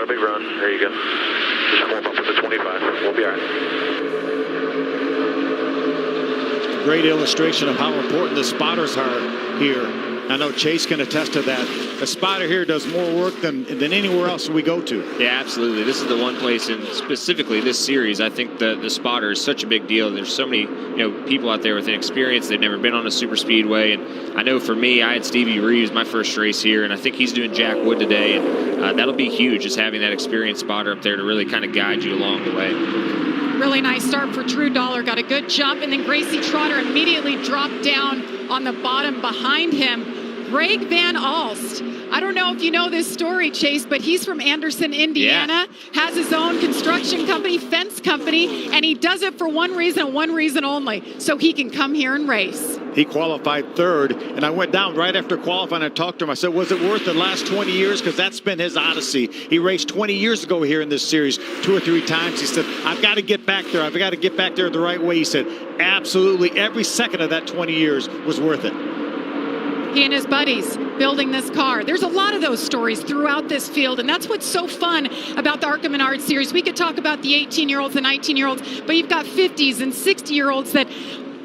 big run. There you go. Just warm up with the 25. We'll be all right. Great illustration of how important the spotters are here. I know Chase can attest to that. A spotter here does more work than anywhere else we go to. Yeah, absolutely. This is the one place, and specifically this series, I think the spotter is such a big deal. There's so many people out there with experience. They've never been on a super speedway, and I know for me, I had Stevie Reeves my first race here, and I think he's doing Jack Wood today, and that'll be huge, just having that experienced spotter up there to really kind of guide you along the way. Really nice start for Drew Dollar. Got a good jump, and then Gracie Trotter immediately dropped down on the bottom behind him. Greg Van Alst. I don't know if you know this story, Chase, but he's from Anderson, Indiana, has his own construction company, fence company, and he does it for one reason and one reason only, so he can come here and race. He qualified third, and I went down right after qualifying and talked to him. I said, was it worth the last 20 years? Because that's been his odyssey. He raced 20 years ago here in this series 2 or 3 times. He said, I've got to get back there. I've got to get back there the right way. He said, absolutely, every second of that 20 years was worth it. He and his buddies building this car. There's a lot of those stories throughout this field, and that's what's so fun about the ARCA Menard series. We could talk about the 18-year-olds and 19-year-olds, but you've got 50s and 60-year-olds that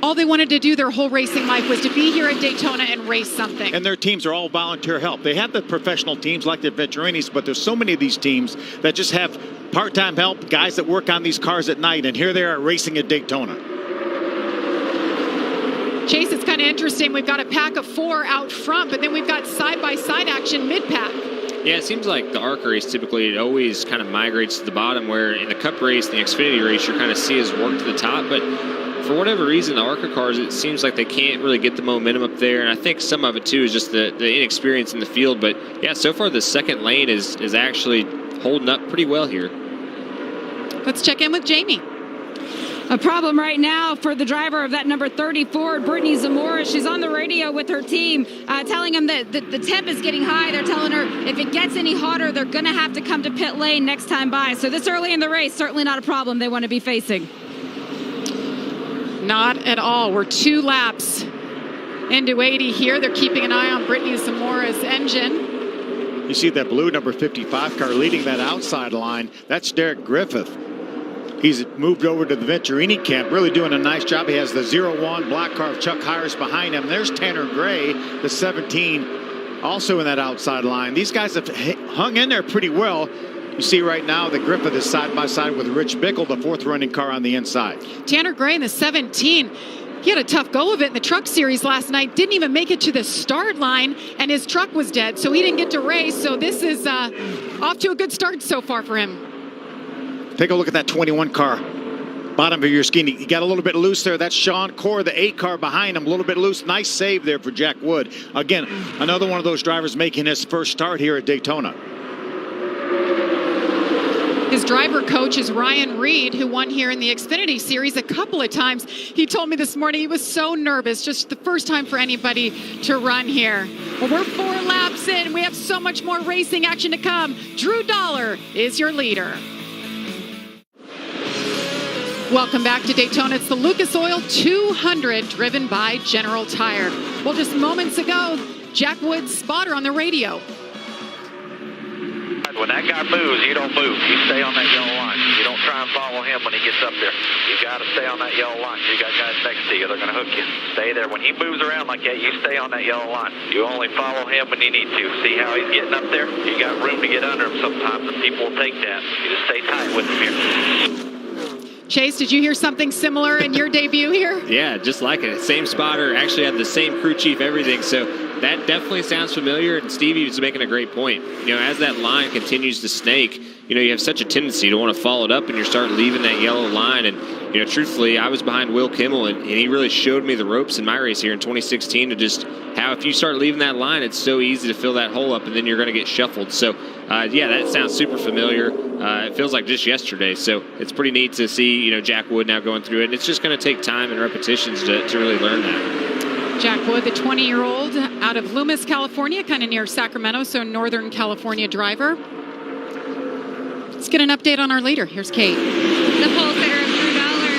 all they wanted to do their whole racing life was to be here at Daytona and race something. And their teams are all volunteer help. They have the professional teams like the Venturinis, but there's so many of these teams that just have part-time help, guys that work on these cars at night, and here they are racing at Daytona. Chase, it's kind of interesting. We've got a pack of 4 out front, but then we've got side-by-side action mid-pack. Yeah, it seems like the ARCA race typically it always kind of migrates to the bottom, where in the Cup race, the Xfinity race, you kind of see his work to the top. But for whatever reason, the ARCA cars, it seems like they can't really get the momentum up there. And I think some of it, too, is just the inexperience in the field. But, yeah, so far the second lane is actually holding up pretty well here. Let's check in with Jamie. A problem right now for the driver of that number 30 Ford, Brittany Zamora. She's on the radio with her team, telling them that the temp is getting high. They're telling her if it gets any hotter, they're going to have to come to pit lane next time by. So this early in the race, certainly not a problem they want to be facing. Not at all. We're 2 laps into 80 here. They're keeping an eye on Brittany Zamora's engine. You see that blue number 55 car leading that outside line. That's Derek Griffith. He's moved over to the Venturini camp, really doing a nice job. He has the 01 black car of Chuck Hires behind him. There's Tanner Gray, the 17, also in that outside line. These guys have hung in there pretty well. You see right now that Griffith is side by side with Rich Bickle, the 4th running car on the inside. Tanner Gray in the 17. He had a tough go of it in the truck series last night. Didn't even make it to the start line, and his truck was dead, so he didn't get to race. So this is off to a good start so far for him. Take a look at that 21 car. Bottom of your screen. He got a little bit loose there. That's Sean Core, the 8 car behind him. A little bit loose. Nice save there for Jack Wood. Again, another one of those drivers making his first start here at Daytona. His driver coach is Ryan Reed, who won here in the Xfinity Series a couple of times. He told me this morning he was so nervous, just the first time for anybody to run here. Well, we're 4 laps in. We have so much more racing action to come. Drew Dollar is your leader. Welcome back to Daytona. It's the Lucas Oil 200 driven by General Tire. Well, just moments ago, Jack Wood's spotter on the radio. When that guy moves, you don't move. You stay on that yellow line. You don't try and follow him when he gets up there. You got to stay on that yellow line. You got guys next to you. They're going to hook you. Stay there. When he moves around like that, you stay on that yellow line. You only follow him when you need to. See how he's getting up there? You got room to get under him sometimes, and people will take that. You just stay tight with him here. Chase, did you hear something similar in your debut here? Yeah, just like it. Same spotter, actually had the same crew chief, everything. So that definitely sounds familiar, and Stevie was making a great point. As that line continues to snake, you have such a tendency to want to follow it up, and you start leaving that yellow line. And, truthfully, I was behind Will Kimmel, and he really showed me the ropes in my race here in 2016 to just how if you start leaving that line, it's so easy to fill that hole up, and then you're going to get shuffled. So, yeah, that sounds super familiar. It feels like just yesterday. So it's pretty neat to see, Jack Wood now going through it. And it's just going to take time and repetitions to really learn that. Jack Wood, the 20-year-old out of Loomis, California, kind of near Sacramento, so Northern California driver. Let's get an update on our leader. Here's Kate. The pole sitter of Drew Dollar,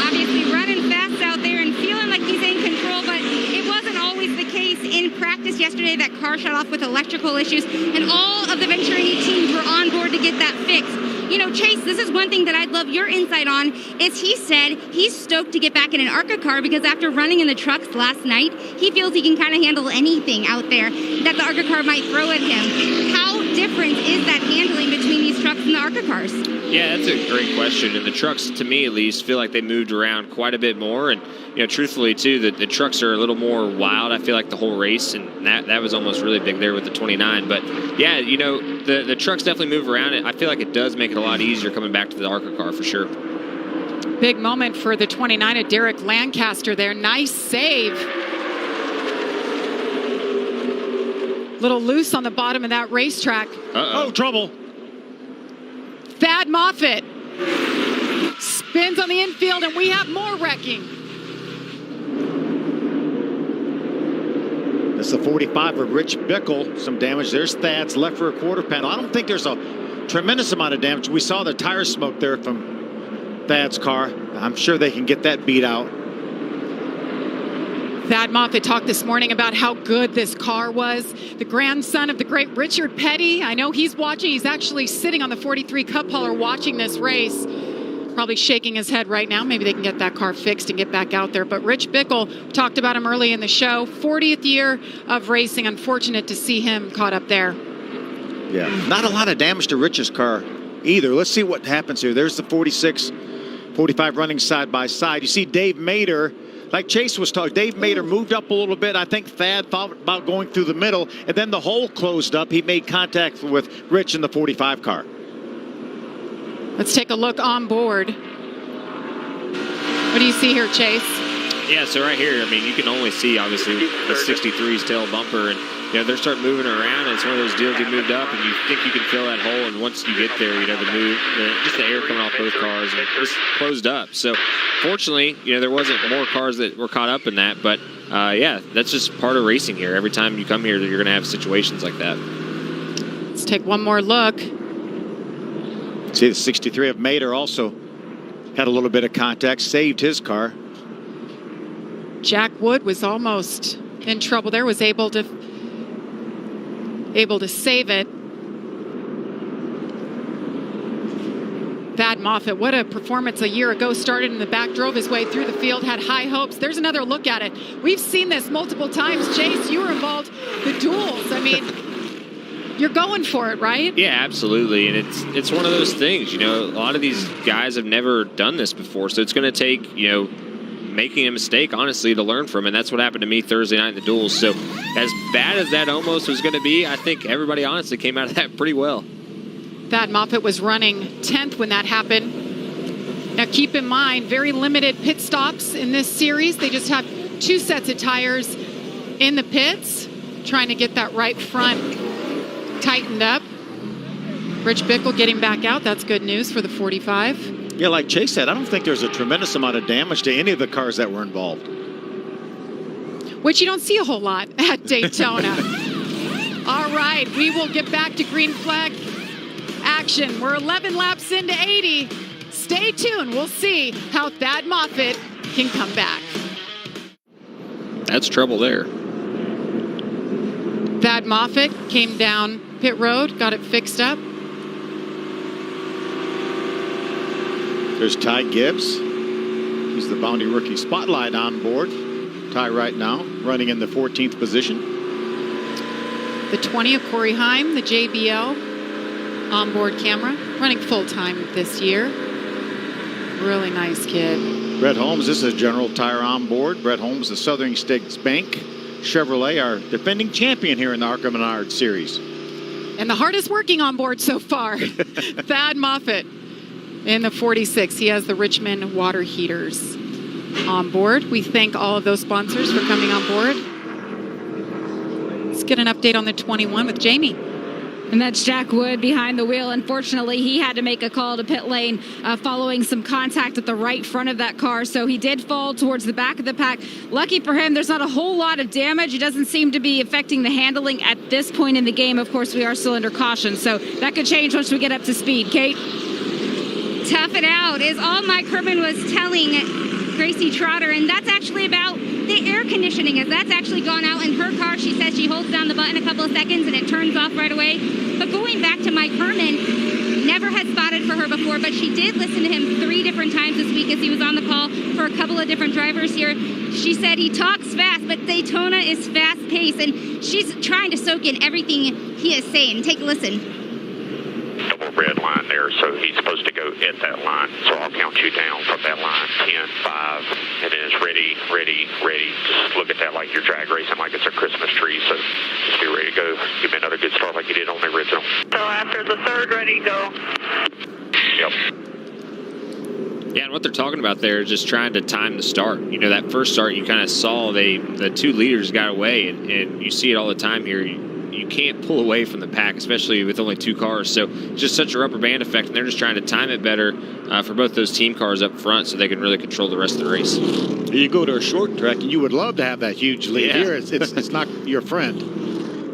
obviously running fast out there and feeling like he's in control, but it wasn't always the case in practice yesterday. yesterday that car shut off with electrical issues, and all of the Venturini teams were on board to get that fixed. You know, Chase, this is one thing that I'd love your insight on, is he said he's stoked to get back in an ARCA car because after running in the trucks last night, he feels he can kind of handle anything out there that the ARCA car might throw at him. How different is that handling between these trucks and the ARCA cars? Yeah, that's a great question. And the trucks, to me at least, feel like they moved around quite a bit more. And, you know, truthfully, too, the trucks are a little more wild, I feel like, the whole race. And that was almost really big there with the 29. But, yeah, you know, the trucks definitely move around. I feel like it does make it a lot easier coming back to the ARCA car for sure. Big moment for the 29 of Derek Lancaster there. Nice save. Little loose on the bottom of that racetrack. Oh, trouble. Thad Moffitt spins on the infield, and we have more wrecking. That's the 45 of Rich Bickle. Some damage. There's Thad's left rear quarter panel. I don't think there's a tremendous amount of damage. We saw the tire smoke there from Thad's car. I'm sure they can get that beat out. Thad Moffitt talked this morning about how good this car was. The grandson of the great Richard Petty. I know he's watching. He's actually sitting on the 43 Cup hauler watching this race. Probably shaking his head right now. Maybe they can get that car fixed and get back out there. But Rich Bickle, talked about him early in the show. 40th year of racing. Unfortunate to see him caught up there. Yeah, not a lot of damage to Rich's car either. Let's see what happens here. There's the 46, 45 running side by side. You see Dave Mader. Like Chase was talking, Dave Mader moved up a little bit. I think Thad thought about going through the middle, and then the hole closed up. He made contact with Rich in the 45 car. Let's take a look on board. What do you see here, Chase? Yeah, so right here, I mean, you can only see, obviously, the 63's tail bumper, and, you know, they're starting moving around, and it's one of those deals you moved up, and you think you can fill that hole, and once you get there, you know, just the air coming off both cars, and just closed up. So, fortunately, you know, there wasn't more cars that were caught up in that, but, yeah, that's just part of racing here. Every time you come here, you're going to have situations like that. Let's take one more look. See, the 63 of Mader also had a little bit of contact, saved his car. Jack Wood was almost in trouble there, was able to save it. Thad Moffitt, what a performance a year ago. Started in the back, drove his way through the field, had high hopes. There's another look at it. We've seen this multiple times. Chase, you were involved. The duels, I mean, you're going for it, right? Yeah, absolutely. And it's one of those things, you know, a lot of these guys have never done this before. So it's going to take, you know, making a mistake, honestly, to learn from. And that's what happened to me Thursday night in the duels. So as bad as that almost was going to be, I think everybody honestly came out of that pretty well. Thad Moffitt was running 10th when that happened. Now keep in mind, very limited pit stops in this series. They just have 2 sets of tires in the pits, trying to get that right front tightened up. Rich Bickle getting back out. That's good news for the 45. Yeah, like Chase said, I don't think there's a tremendous amount of damage to any of the cars that were involved. Which you don't see a whole lot at Daytona. All right, we will get back to green flag action. We're 11 laps into 80. Stay tuned. We'll see how Thad Moffitt can come back. That's trouble there. Thad Moffitt came down pit road, got it fixed up. There's Ty Gibbs. He's the Bounty Rookie Spotlight on board. Ty right now running in the 14th position. The 20 of Corey Heim, the JBL onboard camera, running full-time this year. Really nice kid. Brett Holmes, this is General Tire on board. Brett Holmes, the Southern States Bank Chevrolet, our defending champion here in the ARCA Menard Series. And the hardest working on board so far, Thad Moffitt in the 46. He has the Richmond water heaters on board. We thank all of those sponsors for coming on board. Let's get an update on the 21 with Jamie. And that's Jack Wood behind the wheel. Unfortunately, he had to make a call to pit lane following some contact at the right front of that car. So he did fall towards the back of the pack. Lucky for him, there's not a whole lot of damage. It doesn't seem to be affecting the handling at this point in the game. Of course, we are still under caution. So that could change once we get up to speed. Kate? Tough it out is all Mike Herman was telling Gracie Trotter, and that's actually about the air conditioning, as that's actually gone out in her car. She says she holds down the button a couple of seconds and it turns off right away. But going back to Mike Herman, never had spotted for her before, but she did listen to him 3 different times this week as he was on the call for a couple of different drivers here. She said he talks fast, but Daytona is fast-paced, and she's trying to soak in everything he is saying. Take a listen. Double red line there, so he's supposed to go at that line. So I'll count you down from that line, 10, 5, and then it's ready, ready, ready. Just look at that like you're drag racing, like it's a Christmas tree. So just be ready to go. Give me another good start like you did on the original. So after the third, ready, go. Yep. Yeah, and what they're talking about there is just trying to time the start. You know, that first start, you kind of saw the 2 leaders got away, and you see it all the time here. You can't pull away from the pack, especially with only 2 cars. So it's just such a rubber band effect, and they're just trying to time it better for both those team cars up front so they can really control the rest of the race. You go to a short track, and you would love to have that huge lead. Yeah. Here, it's not your friend.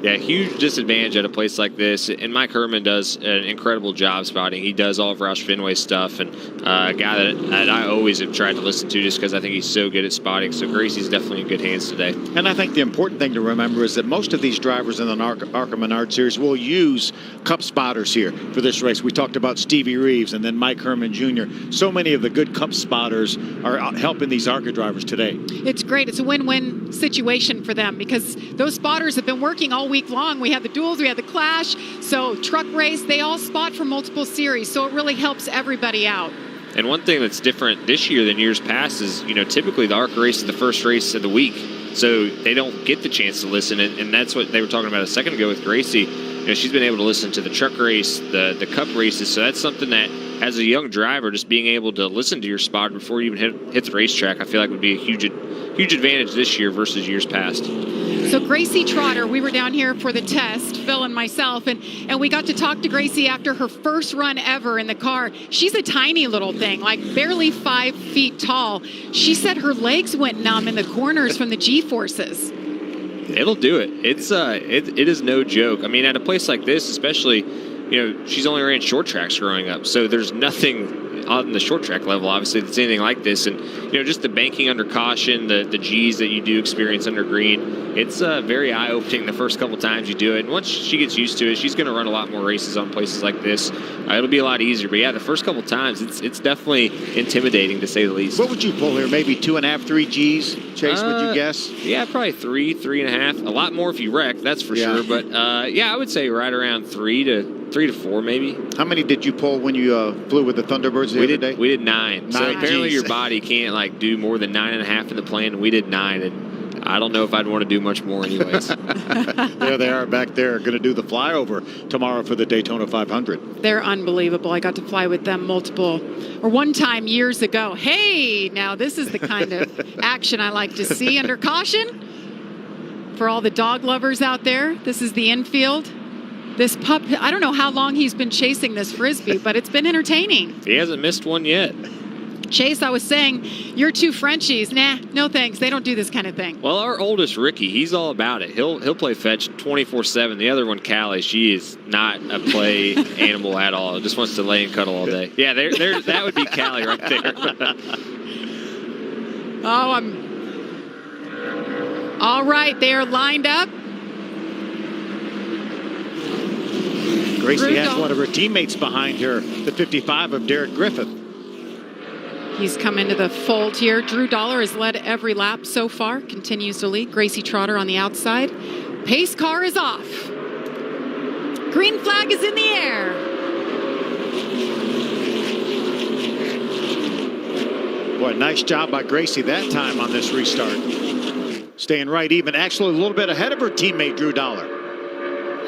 Yeah, huge disadvantage at a place like this. And Mike Herman does an incredible job spotting. He does all of Roush Fenway's stuff, and a guy that I always have tried to listen to just because I think he's so good at spotting. So Gracie's definitely in good hands today. And I think the important thing to remember is that most of these drivers in the ARCA Menard Series will use Cup spotters here for this race. We talked about Stevie Reeves and then Mike Herman Jr. So many of the good Cup spotters are helping these ARCA drivers today. It's great. It's a win-win situation for them because those spotters have been working all week long. We had the duels, we had the clash, so truck race, they all spot for multiple series, so it really helps everybody out. And one thing that's different this year than years past is, you know, typically the ARCA race is the first race of the week, so they don't get the chance to listen, and that's what they were talking about a second ago with Gracie. You know, she's been able to listen to the truck race, the Cup races, so that's something that, as a young driver, just being able to listen to your spotter before you even hit the racetrack, I feel like would be a huge advantage this year versus years past. So Gracie Trotter, we were down here for the test, Phil and myself, and we got to talk to Gracie after her first run ever in the car. She's a tiny little thing, like barely 5 feet tall. She said her legs went numb in the corners from the G-forces. It'll do it. It is no joke. I mean, at a place like this, especially, you know, she's only ran short tracks growing up, so there's nothing on the short track level, obviously, that's anything like this. And, you know, just the banking under caution, the G's that you do experience under green, it's very eye-opening the first couple times you do it. And once she gets used to it, she's going to run a lot more races on places like this. It'll be a lot easier. But, yeah, the first couple times, it's definitely intimidating, to say the least. What would you pull here? Maybe 2.5, 3 G's, Chase, would you guess? Yeah, probably 3, 3.5. A lot more if you wreck, that's for sure. But, yeah, I would say right around 3 to 4, maybe. How many did you pull when you flew with the Thunderbirds the other day? We did 9. So apparently G's. your body can't like do more than 9.5 in the plane. We did 9, and I don't know if I'd want to do much more anyways. There they are back there, going to do the flyover tomorrow for the Daytona 500. They're unbelievable. I got to fly with them one time years ago. Hey, now this is the kind of action I like to see under caution. For all the dog lovers out there, this is the infield. This pup, I don't know how long he's been chasing this Frisbee, but it's been entertaining. He hasn't missed one yet. Chase, I was saying, you're 2 Frenchies. Nah, no thanks. They don't do this kind of thing. Well, our oldest, Ricky, he's all about it. He'll play fetch 24/7. The other one, Callie, she is not a play animal at all. Just wants to lay and cuddle all day. Yeah, that would be Callie right there. All right, they are lined up. Gracie has one of her teammates behind her, the 55 of Derek Griffith. He's come into the fold here. Drew Dollar has led every lap so far, continues to lead. Gracie Trotter on the outside. Pace car is off. Green flag is in the air. Boy, nice job by Gracie that time on this restart. Staying right even, actually a little bit ahead of her teammate Drew Dollar.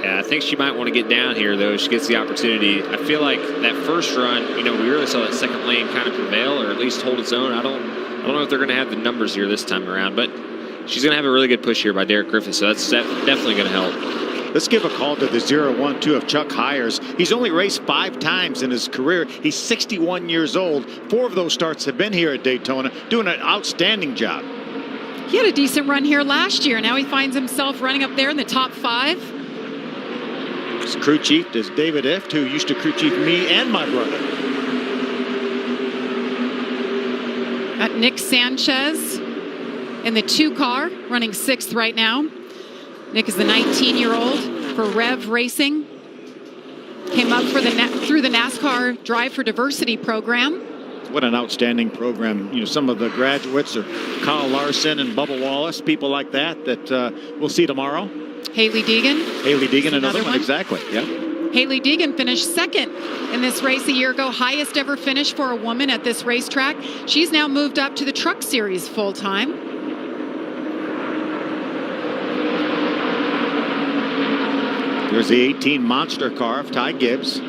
Yeah, I think she might want to get down here, though, if she gets the opportunity. I feel like that first run, you know, we really saw that second lane kind of prevail, or at least hold its own. I don't know if they're going to have the numbers here this time around, but she's going to have a really good push here by Derek Griffith, so that's definitely going to help. Let's give a call to the 0-1-2 of Chuck Hires. He's only raced 5 times in his career. He's 61 years old. 4 of those starts have been here at Daytona, doing an outstanding job. He had a decent run here last year. Now he finds himself running up there in the top 5. His crew chief is David Ift, who used to crew chief me and my brother. Got Nick Sanchez in the 2 car, running 6th right now. Nick is the 19-year-old for Rev Racing. Came up for through the NASCAR Drive for Diversity program. What an outstanding program. You know, some of the graduates are Kyle Larson and Bubba Wallace, people like that we'll see tomorrow. Haley Deegan. Haley Deegan, another one, exactly. Yeah. Haley Deegan finished 2nd in this race a year ago, highest ever finish for a woman at this racetrack. She's now moved up to the Truck Series full-time. There's the 18 monster car of Ty Gibbs.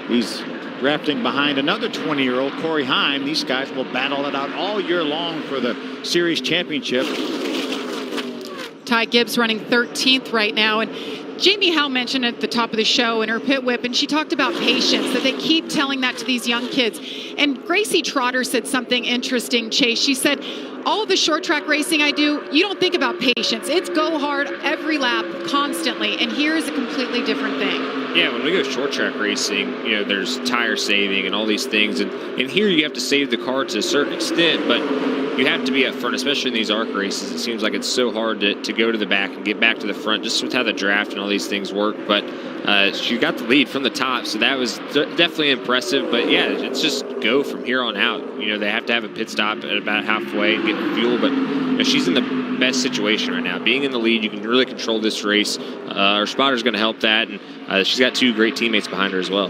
He's drafting behind another 20-year-old, Corey Heim. These guys will battle it out all year long for the series championship. Ty Gibbs running 13th right now. And Jamie Howe mentioned at the top of the show in her pit whip, and she talked about patience, that they keep telling that to these young kids. And Gracie Trotter said something interesting, Chase. She said, all the short track racing I do, you don't think about patience. It's go hard every lap constantly. And here's a completely different thing. Yeah, when we go short track racing, you know, there's tire saving and all these things. And here you have to save the car to a certain extent, but you have to be up front, especially in these ARC races. It seems like it's so hard to go to the back and get back to the front, just with how the draft and all these things work. But she got the lead from the top, so that was definitely impressive. But yeah, it's just go from here on out. You know, they have to have a pit stop at about halfway and get the fuel, but you know, she's in the best situation right now. Being in the lead, you can really control this race. Her spotter's going to help that, and she's got 2 great teammates behind her as well.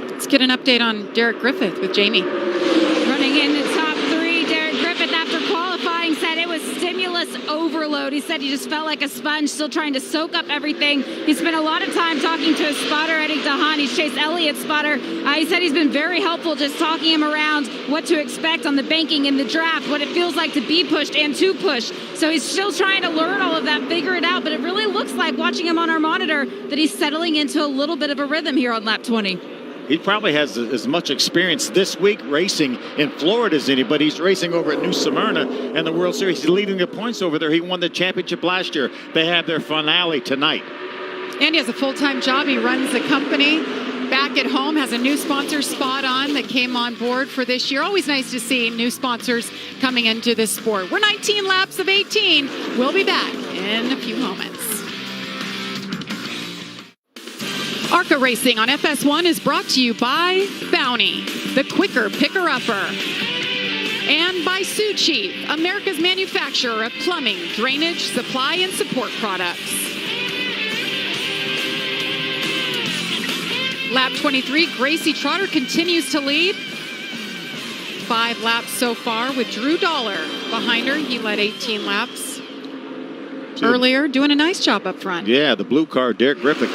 Let's get an update on Derek Griffith with Jamie. Running in the top 3, Derek Griffith, after qualifying, said it was stimulus overload. He said he just felt like a sponge, still trying to soak up everything. He spent a lot of time talking to his spotter, Eddie DeHaan. He's Chase Elliott's spotter. He said he's been very helpful, just talking him around what to expect on the banking in the draft, what it feels like to be pushed and to push. So he's still trying to learn all of that, figure it out, but it really looks like, watching him on our monitor, that he's settling into a little bit of a rhythm here on lap 20. He probably has as much experience this week racing in Florida as anybody. He's racing over at New Smyrna and the World Series. He's leading the points over there. He won the championship last year. They have their finale tonight. And he has a full-time job. He runs the company back at home, has a new sponsor, Spot On, that came on board for this year. Always nice to see new sponsors coming into this sport. We're 19 laps of 18. We'll be back in a few moments. ARCA Racing on FS1 is brought to you by Bounty, the quicker picker-upper, and by Sioux Chief, America's manufacturer of plumbing, drainage, supply, and support products. Lap 23, Gracie Trotter continues to lead. 5 laps so far with Drew Dollar behind her. He led 18 laps earlier, doing a nice job up front. Yeah, the blue car, Derek Griffith,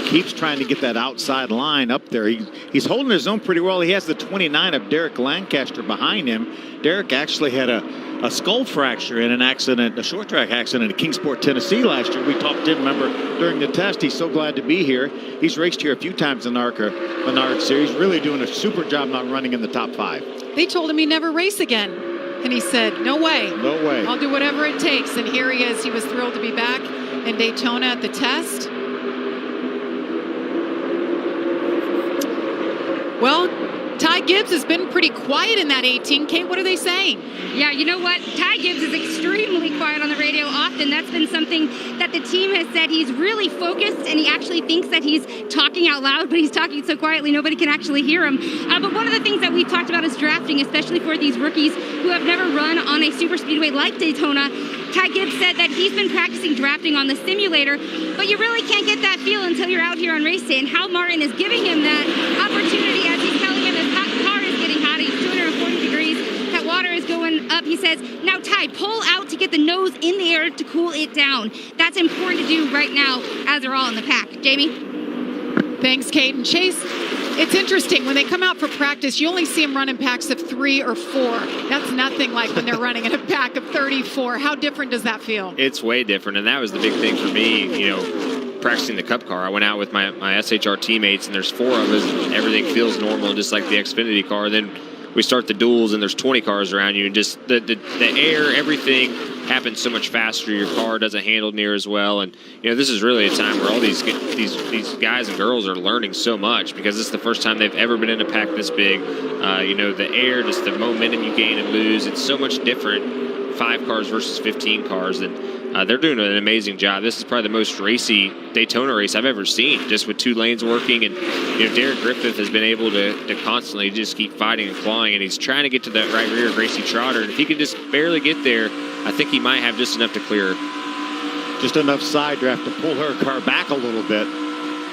keeps trying to get that outside line up there. He's holding his own pretty well. He has the 29 of Derek Lancaster behind him. Derek actually had a skull fracture in an accident, a short track accident at Kingsport, Tennessee last year. We talked to him, remember, during the test. He's so glad to be here. He's raced here a few times in ARCA Menard Series, really doing a super job not running in the top 5. They told him he'd never race again. And he said, no way. No way. I'll do whatever it takes. And here he is. He was thrilled to be back in Daytona at the test. Well, Ty Gibbs has been pretty quiet in that 18. Kate, what are they saying? Yeah, you know what? Ty Gibbs is extremely quiet on the radio often. That's been something that the team has said. He's really focused, and he actually thinks that he's talking out loud, but he's talking so quietly nobody can actually hear him. But one of the things that we've talked about is drafting, especially for these rookies who have never run on a super speedway like Daytona. Ty Gibbs said that he's been practicing drafting on the simulator, but you really can't get that feel until you're out here on race day. And Hal Martin is giving him that opportunity, as he's telling him his car is getting hot. He's 240 degrees. That water is going up. He says, now Ty, pull out to get the nose in the air to cool it down. That's important to do right now as they're all in the pack. Jamie? Thanks, Kate. And Chase, it's interesting. When they come out for practice, you only see them run in packs of 3 or 4. That's nothing like when they're running in a pack of 34. How different does that feel? It's way different, and that was the big thing for me, you know, practicing the Cup car. I went out with my SHR teammates, and there's 4 of us, and everything feels normal, just like the Xfinity car. Then we start the duels, and there's 20 cars around you, and just the air, everything happens so much faster. Your car doesn't handle near as well, and you know, this is really a time where all these these guys and girls are learning so much because it's the first time they've ever been in a pack this big. You know, the air, just the momentum you gain and lose, it's so much different, 5 cars versus 15 cars. And they're doing an amazing job. This is probably the most racy Daytona race I've ever seen, just with 2 lanes working. And, you know, Derek Griffith has been able to constantly just keep fighting and clawing, and he's trying to get to that right rear of Gracie Trotter. And if he can just barely get there, I think he might have just enough to clear her. Just enough side draft to pull her car back a little bit.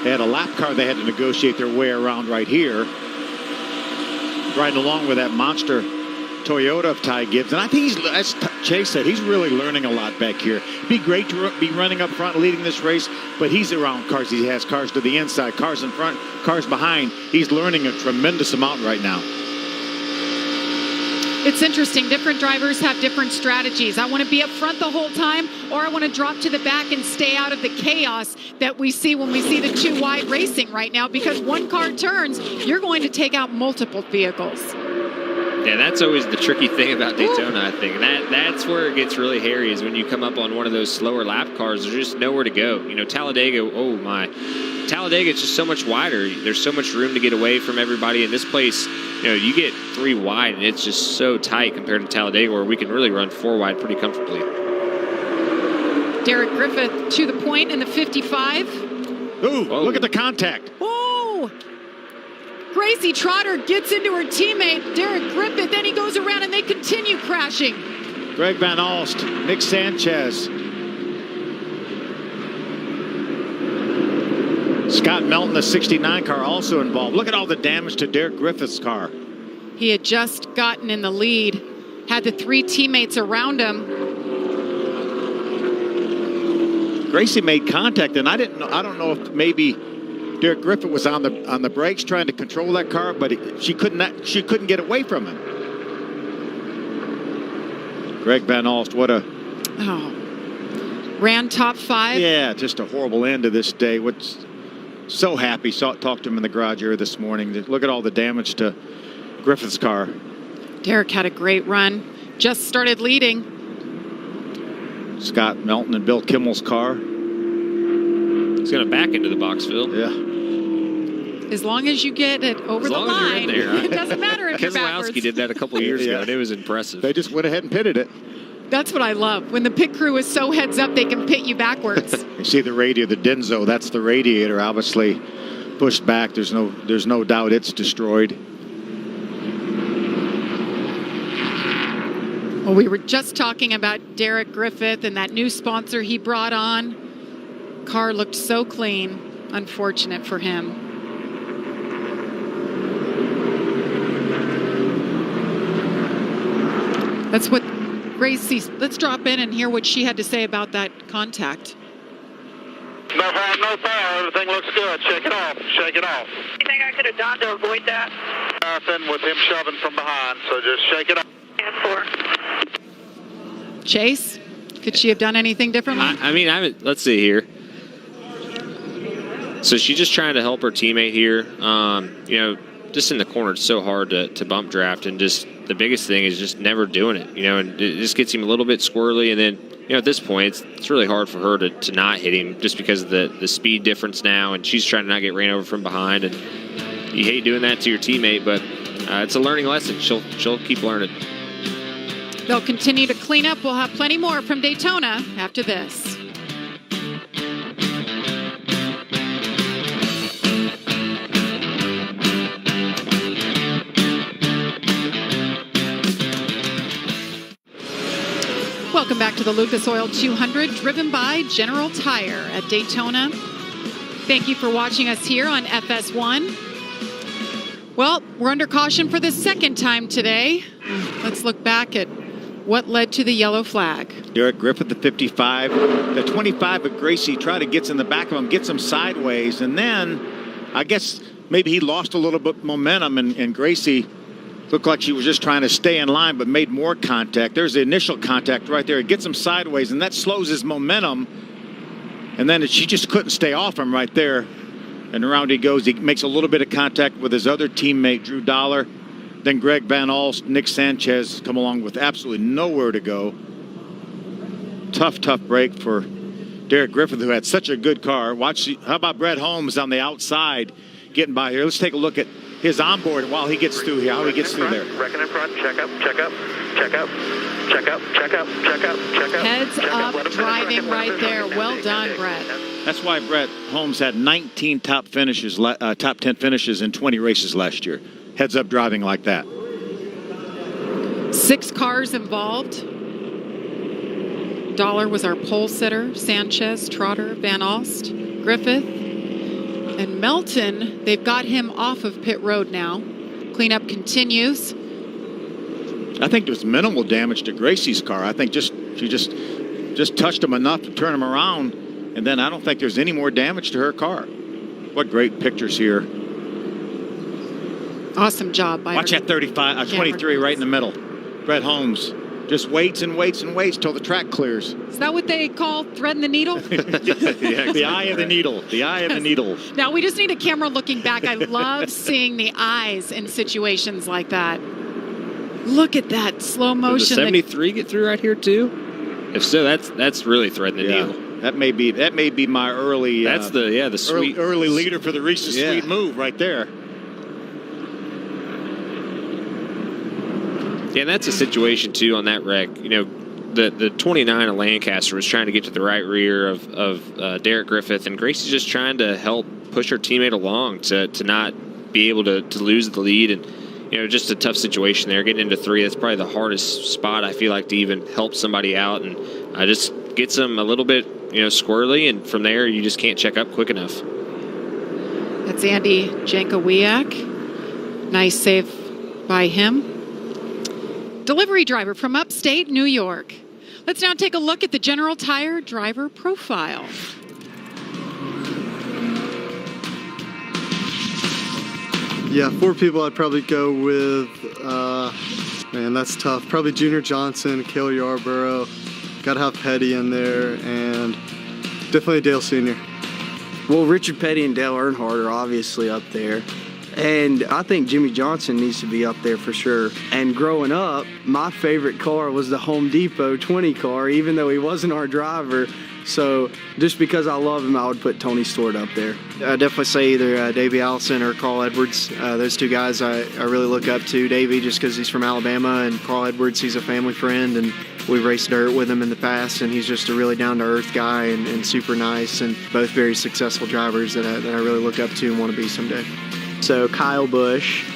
They had a lap car they had to negotiate their way around right here. Riding along with that monster Toyota of Ty Gibbs. And I think he's, as Chase said, he's really learning a lot back here. It'd be great to be running up front, leading this race, but he's around cars. He has cars to the inside, cars in front, cars behind. He's learning a tremendous amount right now. It's interesting. Different drivers have different strategies. I want to be up front the whole time, or I want to drop to the back and stay out of the chaos that we see when we see the 2 wide racing right now, because one car turns, you're going to take out multiple vehicles. Yeah, that's always the tricky thing about Daytona, I think. That's where it gets really hairy, is when you come up on one of those slower lap cars, there's just nowhere to go. You know, Talladega, oh my. Talladega is just so much wider. There's so much room to get away from everybody. In this place, you know, you get 3 wide, and it's just so tight compared to Talladega, where we can really run 4 wide pretty comfortably. Derek Griffith to the point in the 55. Ooh, look at the contact. Oh! Gracie Trotter gets into her teammate, Derek Griffith, then he goes around and they continue crashing. Greg Van Alst, Nick Sanchez. Scott Melton, the 69 car, also involved. Look at all the damage to Derek Griffith's car. He had just gotten in the lead, had the 3 teammates around him. Gracie made contact, and I don't know if maybe Derek Griffith was on the brakes trying to control that car, but she couldn't get away from him. Greg Van Alst, what a ran top 5. Yeah, just a horrible end to this day. So happy. Talked to him in the garage area this morning. Look at all the damage to Griffith's car. Derek had a great run. Just started leading. Scott Melton and Bill Kimmel's car. He's going to back into the box, Phil. Yeah. As long as you get it over the line, it doesn't matter if you're backwards. Keselowski did that a couple years ago, and it was impressive. They just went ahead and pitted it. That's what I love. When the pit crew is so heads up, they can pit you backwards. You see the radio, the Denso, that's the radiator, obviously pushed back. There's no doubt it's destroyed. Well, we were just talking about Derek Griffith and that new sponsor he brought on. Car looked so clean. Unfortunate for him. That's what Gracie, let's drop in and hear what she had to say about that contact. No harm, no foul. Everything looks good. Shake it off. Shake it off. Anything I could have done to avoid that? Nothing with him shoving from behind, so just shake it off. And 4. Chase, could she have done anything differently? I mean, let's see here. So she's just trying to help her teammate here. You know, just in the corner, it's so hard to bump draft, and just the biggest thing is just never doing it. You know, and it just gets him a little bit squirrely, and then, you know, at this point, it's really hard for her to not hit him just because of the speed difference now, and she's trying to not get ran over from behind, and you hate doing that to your teammate, but it's a learning lesson. She'll keep learning. They'll continue to clean up. We'll have plenty more from Daytona after this. Welcome back to the Lucas Oil 200, driven by General Tire at Daytona. Thank you for watching us here on FS1. Well, we're under caution for the second time today. Let's look back at what led to the yellow flag. Derek Griffith, the 55. The 25 of Gracie Trotter gets in the back of him, gets him sideways, and then I guess maybe he lost a little bit of momentum, and Gracie looked like she was just trying to stay in line, but made more contact. There's the initial contact right there. It gets him sideways, and that slows his momentum. And then she just couldn't stay off him right there. And around he goes. He makes a little bit of contact with his other teammate, Drew Dollar. Then Greg Van Alst, Nick Sanchez come along with absolutely nowhere to go. Tough break for Derek Griffith, who had such a good car. How about Brett Holmes on the outside getting by here? Let's take a look at his onboard while he gets through here, how he gets through there. Reckon in front, check up, check up, check up, check up, check up, check up, check up. Heads up driving right there. Well done, Brett. That's why Brett Holmes had 19 top 10 finishes in 20 races last year. Heads up driving like that. 6 cars involved. Dollar was our pole sitter. Sanchez, Trotter, Van Alst, Griffith, and Melton. They've got him off of pit road now. Cleanup continues. I think there was minimal damage to Gracie's car. I think she just touched him enough to turn him around, and then I don't think there's any more damage to her car. What great pictures here. Awesome job by Watch that 23 right in the middle. Brett Holmes just waits and waits and waits till the track clears. Is that what they call threading the needle? The eye of the needle. The eye of the needle. Now, we just need a camera looking back. I love seeing the eyes in situations like that. Look at that slow motion. Did the 73 get through right here too? If so, that's really threading the needle. That may be my early. That's the sweet early leader for the Reese's Sweet move right there. Yeah, and that's a situation too on that wreck. You know, the 29 of Lancaster was trying to get to the right rear of Derek Griffith, and Gracie's just trying to help push her teammate along to not be able to lose the lead. And you know, just a tough situation there. Getting into 3, that's probably the hardest spot I feel like to even help somebody out, and just gets them a little bit squirrely, and from there you just can't check up quick enough. That's Andy Jankowiak. Nice save by him. Delivery driver from upstate New York. Let's now take a look at the General Tire driver profile. Yeah, 4 people I'd probably go with. Man, that's tough. Probably Junior Johnson, Cale Yarborough. Got to have Petty in there, and definitely Dale Sr. Well, Richard Petty and Dale Earnhardt are obviously up there. And I think Jimmy Johnson needs to be up there for sure. And growing up, my favorite car was the Home Depot 20 car, even though he wasn't our driver. So just because I love him, I would put Tony Stewart up there. I'd definitely say either Davey Allison or Carl Edwards. Those 2 guys I really look up to. Davey just because he's from Alabama, and Carl Edwards, he's a family friend, and we've raced dirt with him in the past, and he's just a really down-to-earth guy and super nice, and both very successful drivers that I really look up to and want to be someday. So Kyle Busch,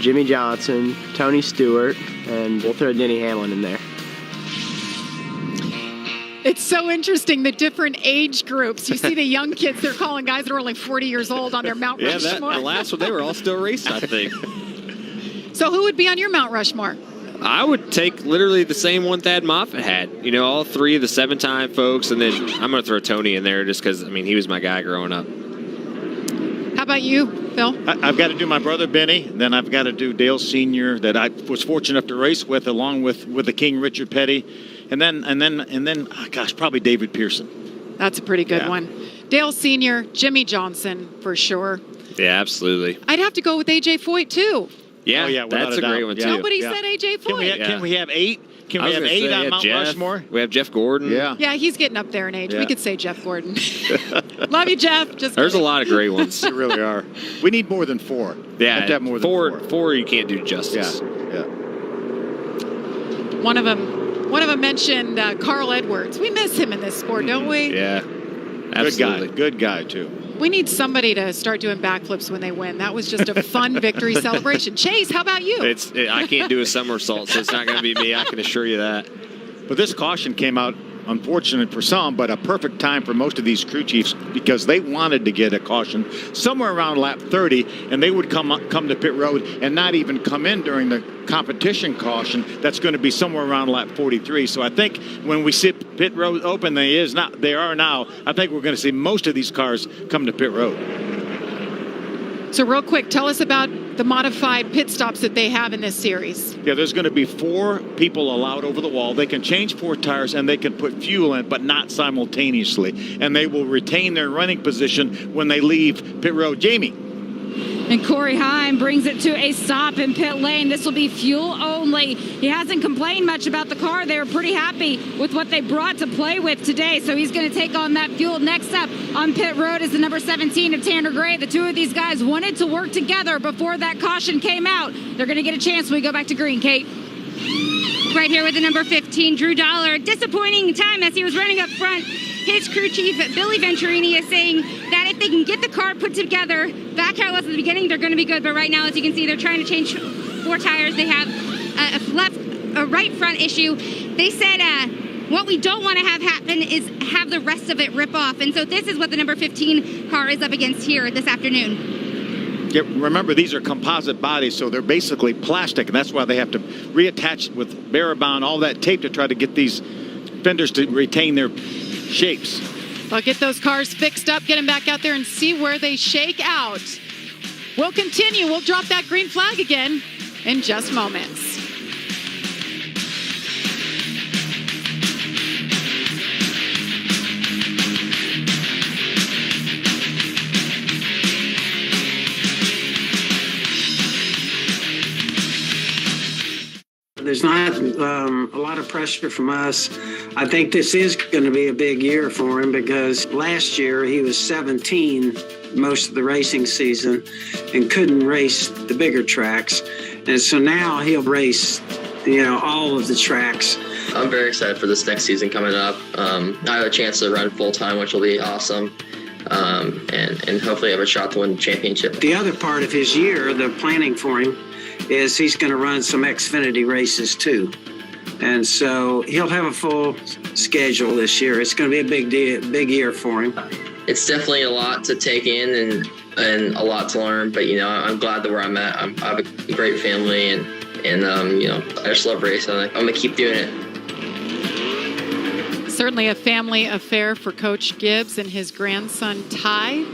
Jimmy Johnson, Tony Stewart, and we'll throw Denny Hamlin in there. It's so interesting, the different age groups. You see the young kids, they're calling guys that are only 40 years old on their Mount Rushmore. The last one, they were all still racing, I think. So who would be on your Mount Rushmore? I would take literally the same one Thad Moffitt had. You know, all 3 of the 7-time folks, and then I'm going to throw Tony in there just because, I mean, he was my guy growing up. How about you, Phil? I've got to do my brother Benny. Then I've got to do Dale Sr. that I was fortunate enough to race with, along with the King Richard Petty, and then gosh, probably David Pearson. That's a pretty good one. Dale Sr., Jimmy Johnson for sure. Yeah, absolutely. I'd have to go with AJ Foyt too. Yeah, that's a great one too. Nobody said AJ Foyt. Can we have 8? Can we have 8 on Mount Rushmore? We have Jeff Gordon. Yeah, he's getting up there in age. We could say Jeff Gordon. Love you, Jeff. There's a lot of great ones. There really are. We need more than 4. Yeah, have to have more than 4. 4 you can't do justice. Yeah. One of them mentioned Carl Edwards. We miss him in this sport, don't we? Yeah, absolutely. Good guy too. We need somebody to start doing backflips when they win. That was just a fun victory celebration. Chase, how about you? I can't do a somersault, so it's not going to be me. I can assure you that. But this caution came out, unfortunate for some, but a perfect time for most of these crew chiefs because they wanted to get a caution somewhere around lap 30, and they would come to pit road and not even come in during the competition caution. That's going to be somewhere around lap 43. So I think when we see pit road open, they are now. I think we're going to see most of these cars come to pit road. So real quick, tell us about the modified pit stops that they have in this series. Yeah, there's going to be 4 people allowed over the wall. They can change 4 tires and they can put fuel in, but not simultaneously. And they will retain their running position when they leave pit road. Jamie. And Corey Heim brings it to a stop in pit lane. This will be fuel only. He hasn't complained much about the car. They were pretty happy with what they brought to play with today. So he's going to take on that fuel. Next up on pit road is the number 17 of Tanner Gray. The two of these guys wanted to work together before that caution came out. They're going to get a chance when we go back to green, Kate. Right here with the number 15, Drew Dollar. Disappointing time as he was running up front. His crew chief, Billy Venturini, is saying that if they can get the car put together back how it was at the beginning, they're going to be good. But right now, as you can see, they're trying to change 4 tires. They have a right front issue. They said what we don't want to have happen is have the rest of it rip off. And so this is what the number 15 car is up against here this afternoon. Yeah, remember, these are composite bodies, so they're basically plastic, and that's why they have to reattach with Barabond, all that tape to try to get these fenders to retain their shapes. Well, get those cars fixed up, get them back out there and see where they shake out. We'll continue. We'll drop that green flag again in just moments. There's not a lot of pressure from us. I think this is going to be a big year for him because last year he was 17 most of the racing season and couldn't race the bigger tracks. And so now he'll race, all of the tracks. I'm very excited for this next season coming up. I have a chance to run full time, which will be awesome. And hopefully have a shot to win the championship. The other part of his year, the planning for him, is he's going to run some Xfinity races too. And so he'll have a full schedule this year. It's going to be a big year for him. It's definitely a lot to take in and a lot to learn, but I'm glad that where I'm at. I have a great family and I just love racing. I'm going to keep doing it. Certainly a family affair for Coach Gibbs and his grandson Ty.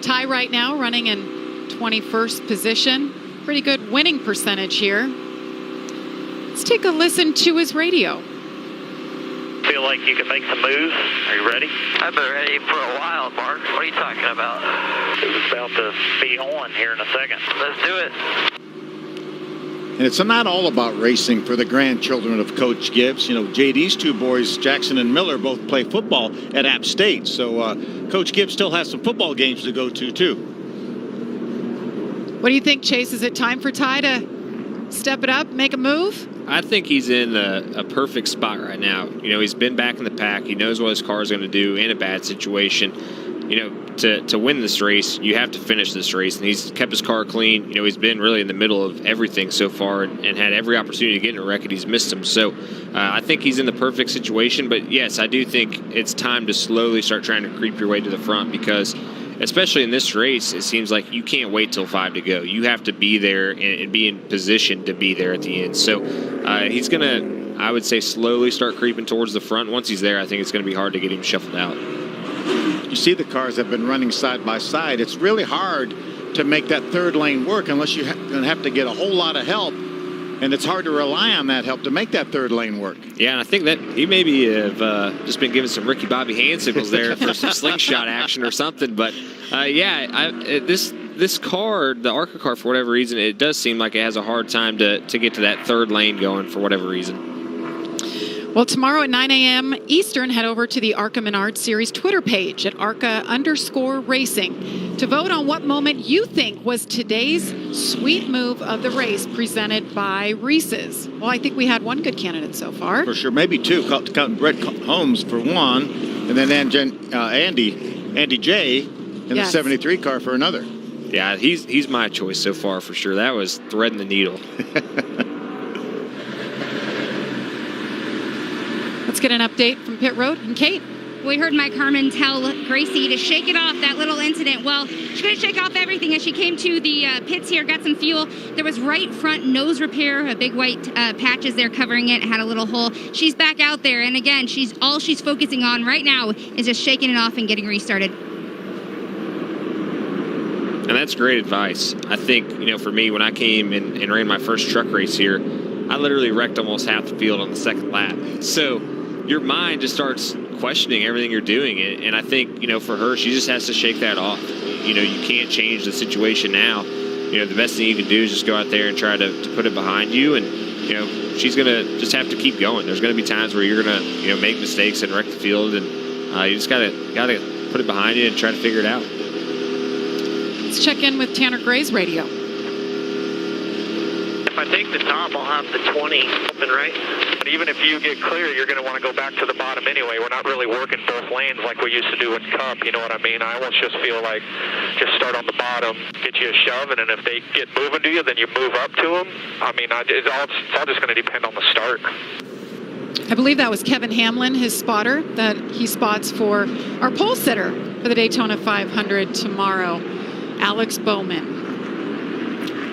Ty right now running in 21st position. Pretty good winning percentage here. Let's take a listen to his radio. Feel like you can make some moves? Are you ready? I've been ready for a while, Mark. What are you talking about? It's about to be on here in a second. Let's do it. And it's not all about racing for the grandchildren of Coach Gibbs. JD's two boys, Jackson and Miller, both play football at App State. So Coach Gibbs still has some football games to go to, too. What do you think, Chase? Is it time for Ty to step it up, make a move? I think he's in a perfect spot right now. He's been back in the pack. He knows what his car is going to do in a bad situation. To win this race, you have to finish this race. And he's kept his car clean. He's been really in the middle of everything so far and had every opportunity to get in a wreck, and he's missed them. So I think he's in the perfect situation. But, yes, I do think it's time to slowly start trying to creep your way to the front because – especially in this race, it seems like you can't wait till 5 to go. You have to be there and be in position to be there at the end. So he's going to, I would say, slowly start creeping towards the front. Once he's there, I think it's going to be hard to get him shuffled out. You see the cars have been running side by side. It's really hard to make that third lane work unless you're going to have to get a whole lot of help. And it's hard to rely on that help to make that third lane work. Yeah, and I think that he maybe have just been giving some Ricky Bobby hand signals there for some slingshot action or something. But, this car, the ARCA car, for whatever reason, it does seem like it has a hard time to get to that third lane going for whatever reason. Well, tomorrow at 9 a.m. Eastern, head over to the ARCA Menard Series Twitter page at ARCA_racing to vote on what moment you think was today's sweet move of the race presented by Reese's. Well, I think we had one good candidate so far. For sure, maybe two, counting Brett Holmes for one, and then Andy J in the 73 car for another. Yeah, he's my choice so far for sure. That was threading the needle. Let's get an update from pit road. And Kate? We heard Mike Harmon tell Gracie to shake it off, that little incident. Well, she's going to shake off everything as she came to the pits here, got some fuel. There was right front nose repair, a big white patches there covering it, had a little hole. She's back out there, and again, all she's focusing on right now is just shaking it off and getting restarted. And that's great advice. I think, for me, when I came and ran my first truck race here, I literally wrecked almost half the field on the second lap. So your mind just starts questioning everything you're doing. And I think, for her, she just has to shake that off. You can't change the situation now. the best thing you can do is just go out there and try to put it behind you. And, she's going to just have to keep going. There's going to be times where you're going to, make mistakes and wreck the field. And you just got to put it behind you and try to figure it out. Let's check in with Tanner Gray's radio. If I take the top, I'll have the 20 open, right? But even if you get clear, you're going to want to go back to the bottom anyway. We're not really working both lanes like we used to do in Cup. You know what I mean? I almost just feel like just start on the bottom, get you a shove, and then if they get moving to you, then you move up to them. I mean, it's all just going to depend on the start. I believe that was Kevin Hamlin, his spotter, that he spots for our pole sitter for the Daytona 500 tomorrow, Alex Bowman.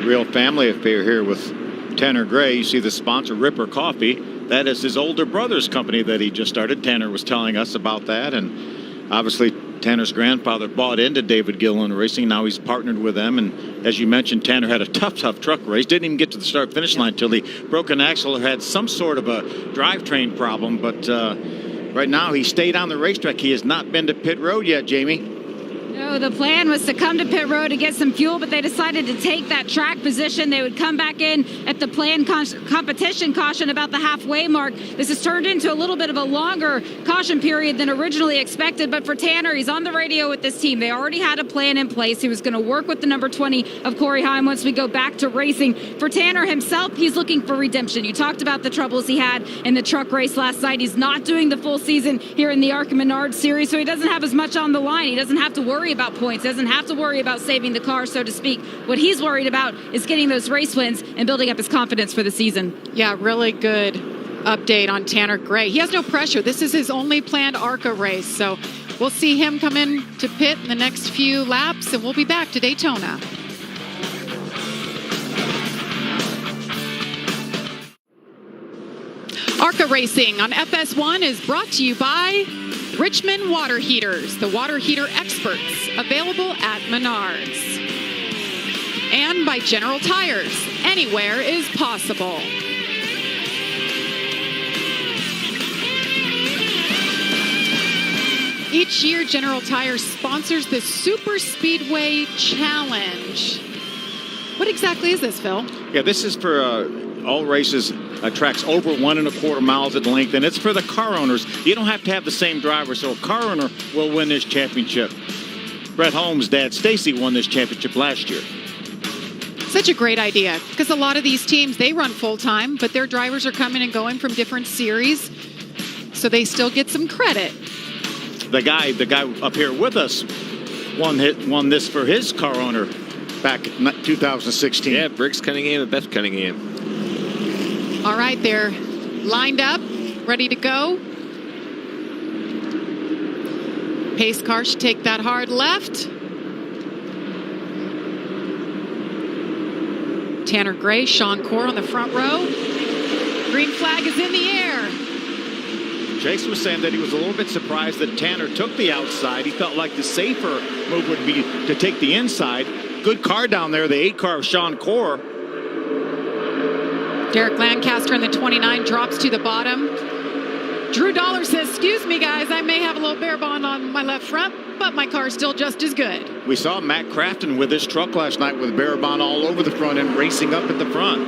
Real family affair here with Tanner Gray. You see the sponsor, Ripper Coffee. That is his older brother's company that he just started. Tanner was telling us about that. And obviously, Tanner's grandfather bought into David Gilliland Racing. Now he's partnered with them. And as you mentioned, Tanner had a tough truck race. Didn't even get to the start-finish line until he broke an axle or had some sort of a drivetrain problem. But right now, he stayed on the racetrack. He has not been to pit road yet, Jamie. No, the plan was to come to pit road to get some fuel, but they decided to take that track position. They would come back in at the planned competition caution about the halfway mark. This has turned into a little bit of a longer caution period than originally expected, but for Tanner, he's on the radio with this team. They already had a plan in place. He was going to work with the number 20 of Corey Heim once we go back to racing. For Tanner himself, he's looking for redemption. You talked about the troubles he had in the truck race last night. He's not doing the full season here in the ARCA Menard series, so he doesn't have as much on the line. He doesn't have to worry about points, doesn't have to worry about saving the car, so to speak. What he's worried about is getting those race wins and building up his confidence for the season. Yeah, really good update on Tanner Gray. He has no pressure. This is his only planned ARCA race, so we'll see him come in to pit in the next few laps, and we'll be back to Daytona. ARCA Racing on FS1 is brought to you by Richmond Water Heaters, the water heater experts, available at Menards. And by General Tires, anywhere is possible. Each year, General Tires sponsors the Super Speedway Challenge. What exactly is this, Phil? Yeah, this is for all races, tracks over 1.25 miles in length, and it's for the car owners. You don't have to have the same driver, so a car owner will win this championship. Brett Holmes' dad, Stacy, won this championship last year. Such a great idea, because a lot of these teams, they run full-time, but their drivers are coming and going from different series, so they still get some credit. The guy up here with us won this for his car owner back in 2016. Yeah, Briggs Cunningham and Beth Cunningham. All right, they're lined up, ready to go. Pace car should take that hard left. Tanner Gray, Sean Corr on the front row. Green flag is in the air. Chase was saying that he was a little bit surprised that Tanner took the outside. He felt like the safer move would be to take the inside. Good car down there, the 8 car of Sean Corr. Derek Lancaster in the 29 drops to the bottom. Drew Dollar says, excuse me, guys, I may have a little bare bond on my left front, but my car's still just as good. We saw Matt Crafton with his truck last night with Barabon all over the front and racing up at the front.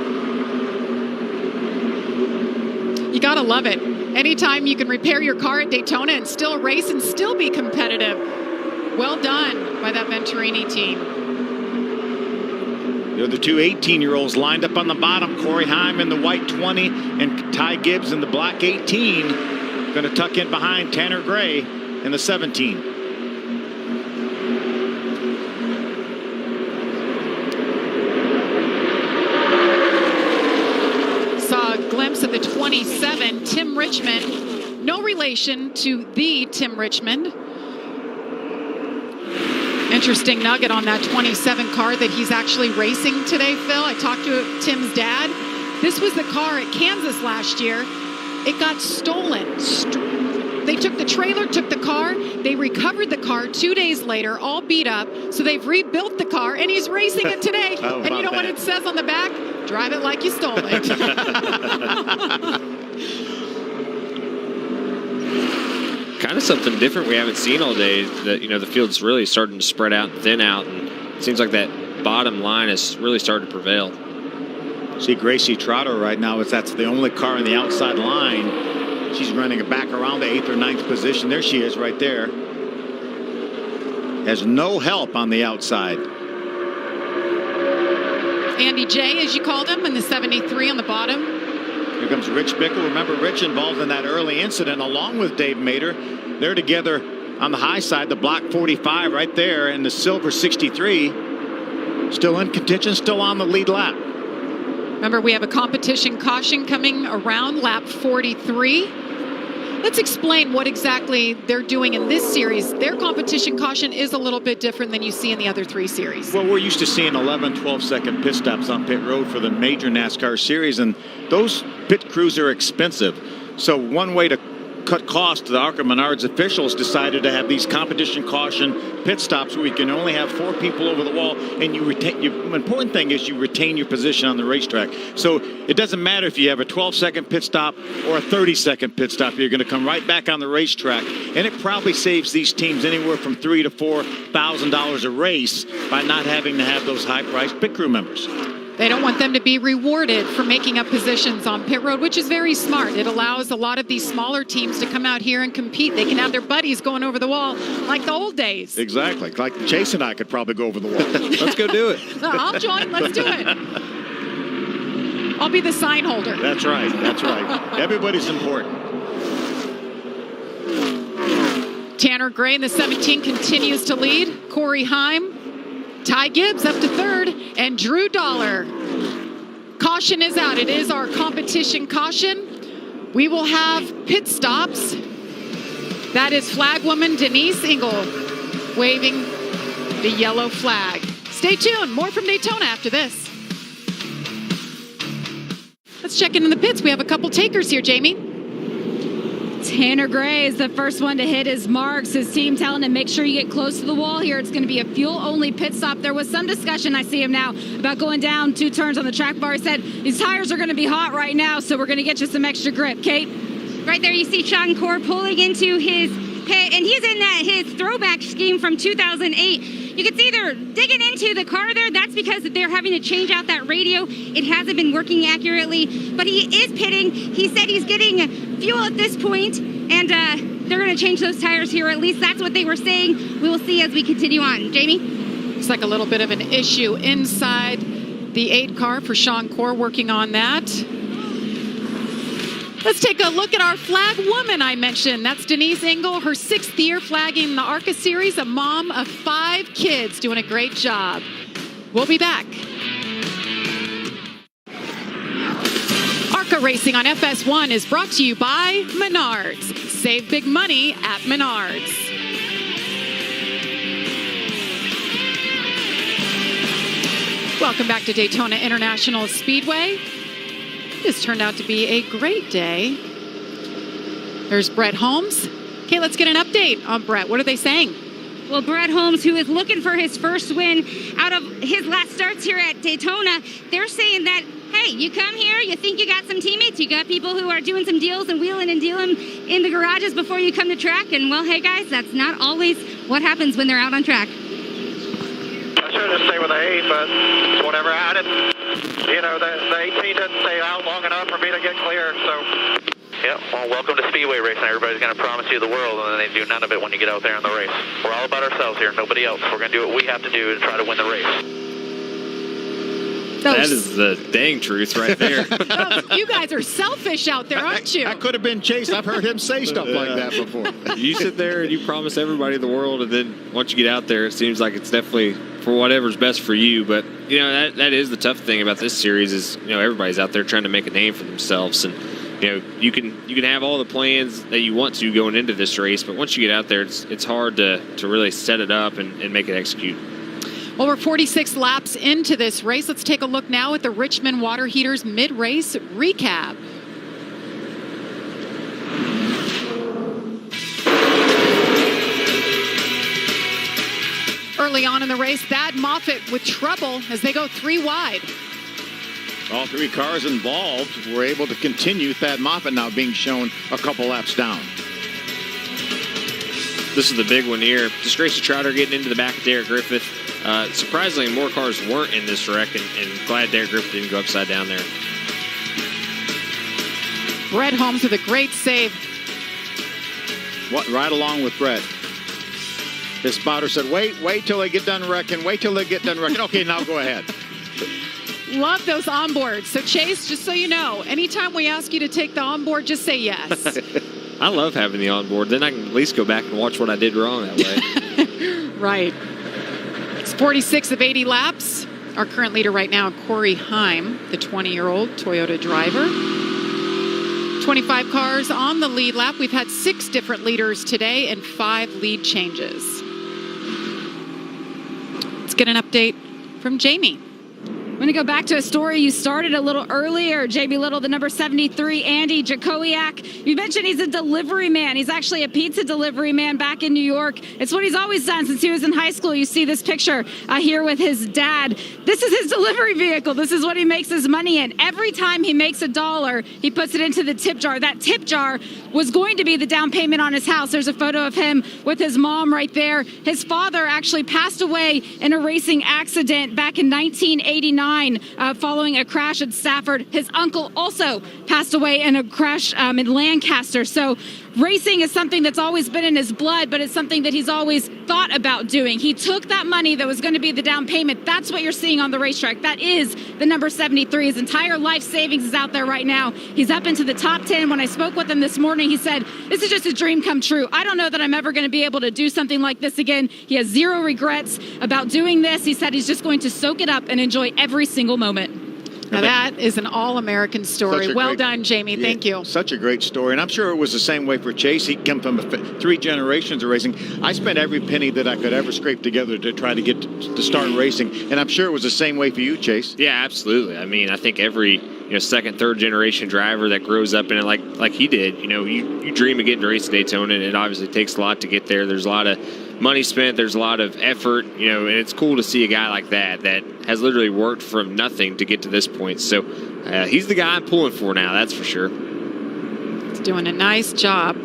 You gotta love it. Anytime you can repair your car at Daytona and still race and still be competitive. Well done by that Venturini team. They're the two 18-year-olds lined up on the bottom. Corey Heim in the white 20 and Ty Gibbs in the black 18. Going to tuck in behind Tanner Gray in the 17. Saw a glimpse of the 27, Tim Richmond. No relation to the Tim Richmond. Interesting nugget on that 27 car that he's actually racing today, Phil. I talked to Tim's dad. This was the car at Kansas last year. It got stolen. They took the trailer, took the car. They recovered the car 2 days later, all beat up. So they've rebuilt the car, and he's racing it today. And you know what it says on the back? Drive it like you stole it. Kind of something different we haven't seen all day. That the field's really starting to spread out and thin out, and it seems like that bottom line has really started to prevail. See Gracie Trotter right now, that's the only car in the outside line. She's running it back around the 8th or 9th position. There she is right there. Has no help on the outside. Andy J, as you called him, in the 73 on the bottom. Here comes Rich Bickle. Remember, Rich involved in that early incident along with Dave Mater. They're together on the high side, the black 45 right there, and the silver 63. Still in contention, still on the lead lap. Remember, we have a competition caution coming around lap 43. Let's explain what exactly they're doing in this series. Their competition caution is a little bit different than you see in the other 3 series. Well, we're used to seeing 11, 12-second pit stops on pit road for the major NASCAR series, and those pit crews are expensive. So one way to cut costs, the ARCA Menards officials decided to have these competition caution pit stops where you can only have 4 people over the wall, and you retain. The important thing is you retain your position on the racetrack. So it doesn't matter if you have a 12-second pit stop or a 30-second pit stop. You're going to come right back on the racetrack, and it probably saves these teams anywhere from $3,000 to $4,000 a race by not having to have those high-priced pit crew members. They don't want them to be rewarded for making up positions on pit road, which is very smart. It allows a lot of these smaller teams to come out here and compete. They can have their buddies going over the wall like the old days. Exactly. Like Chase and I could probably go over the wall. Let's go do it. I'll join. Let's do it. I'll be the sign holder. That's right. That's right. Everybody's important. Tanner Gray in the 17 continues to lead. Corey Heim, Ty Gibbs up to 3rd, and Drew Dollar. Caution is out. It is our competition caution. We will have pit stops. That is flagwoman Denise Engel waving the yellow flag. Stay tuned. More from Daytona after this. Let's check in the pits. We have a couple takers here, Jamie. Tanner Gray is the first one to hit his marks. His team telling him, make sure you get close to the wall here. It's going to be a fuel-only pit stop. There was some discussion, I see him now, about going down 2 turns on the track bar. He said, these tires are going to be hot right now, so we're going to get you some extra grip. Kate? Right there you see Sean Corr pulling into his pit, and he's in his throwback scheme from 2008. You can see they're digging into the car there. That's because they're having to change out that radio. It hasn't been working accurately, but he is pitting. He said he's getting fuel at this point, and they're going to change those tires here. At least that's what they were saying. We will see as we continue on. Jamie? Looks like a little bit of an issue inside the 8 car for Sean Corr, working on that. Let's take a look at our flag woman I mentioned. That's Denise Engel, her 6th year flagging the ARCA Series, a mom of 5 kids, doing a great job. We'll be back. ARCA Racing on FS1 is brought to you by Menards. Save big money at Menards. Welcome back to Daytona International Speedway. This turned out to be a great day. There's Brett Holmes. Okay, let's get an update on Brett. What are they saying? Well, Brett Holmes, who is looking for his first win out of his last starts here at Daytona, they're saying that, hey, you come here, you think you got some teammates, you got people who are doing some deals and wheeling and dealing in the garages before you come to track, and well, hey guys, that's not always what happens when they're out on track. I should have stayed with the 8, but whatever. I didn't, you know, the 18 didn't stay out long enough for me to get clear, so. Yeah, well, welcome to Speedway Racing. Everybody's going to promise you the world, and then they do none of it when you get out there in the race. We're all about ourselves here, nobody else. We're going to do what we have to do to try to win the race. That is the dang truth right there. You guys are selfish out there, aren't you? That could have been Chase. I've heard him say stuff like that before. You sit there and you promise everybody the world, and then once you get out there, it seems like it's definitely for whatever's best for you. But, you know, that is the tough thing about this series is, you know, everybody's out there trying to make a name for themselves. And, you know, you can have all the plans that you want to going into this race, but once you get out there, it's hard to really set it up and make it execute. Well, we're 46 laps into this race. Let's take a look now at the Richmond Water Heaters mid-race recap. Early on in the race, Thad Moffitt with trouble as they go 3 wide. All 3 cars involved were able to continue. Thad Moffitt now being shown a couple laps down. This is the big one here. Just Gracie Trotter getting into the back of Derek Griffith. Surprisingly, more cars weren't in this wreck, and glad Derek Griffith didn't go upside down there. Brett Holmes with a great save. What, right along with Brett. His spotter said, wait till they get done wrecking. Wait till they get done wrecking. Okay, now go ahead. Love those onboards. So, Chase, just so you know, anytime we ask you to take the onboard, just say yes. I love having the onboard. Then I can at least go back and watch what I did wrong that way. Right. It's 46 of 80 laps. Our current leader right now, Corey Heim, the 20-year-old Toyota driver. 25 cars on the lead lap. We've had 6 different leaders today and 5 lead changes. Let's get an update from Jamie. I'm going to go back to a story you started a little earlier. JB Little, the number 73, Andy Jakowiak. You mentioned he's a delivery man. He's actually a pizza delivery man back in New York. It's what he's always done since he was in high school. You see this picture here with his dad. This is his delivery vehicle. This is what he makes his money in. Every time he makes $1, he puts it into the tip jar. That tip jar was going to be the down payment on his house. There's a photo of him with his mom right there. His father actually passed away in a racing accident back in 1989. Following a crash at Stafford. His uncle also passed away in a crash in Lancaster. So racing is something that's always been in his blood, but it's something that he's always thought about doing. He took that money that was going to be the down payment. That's what you're seeing on the racetrack. That is the number 73. His entire life savings is out there right now. He's up into the top 10. When I spoke with him this morning, he said, this is just a dream come true. I don't know that I'm ever going to be able to do something like this again. He has 0 regrets about doing this. He said he's just going to soak it up and enjoy every single moment. Now that is an all-American story. Well done, Jamie. Thank you. Such a great story. And I'm sure it was the same way for Chase. He come from 3 generations of racing. I spent every penny that I could ever scrape together to try to get to start racing. And I'm sure it was the same way for you, Chase. Yeah, absolutely. I mean, I think every second, third generation driver that grows up in it like he did, you dream of getting to race Daytona, and it obviously takes a lot to get there. There's a lot of money spent, there's a lot of effort, and it's cool to see a guy like that has literally worked from nothing to get to this point. So he's the guy I'm pulling for now, that's for sure. He's doing a nice job.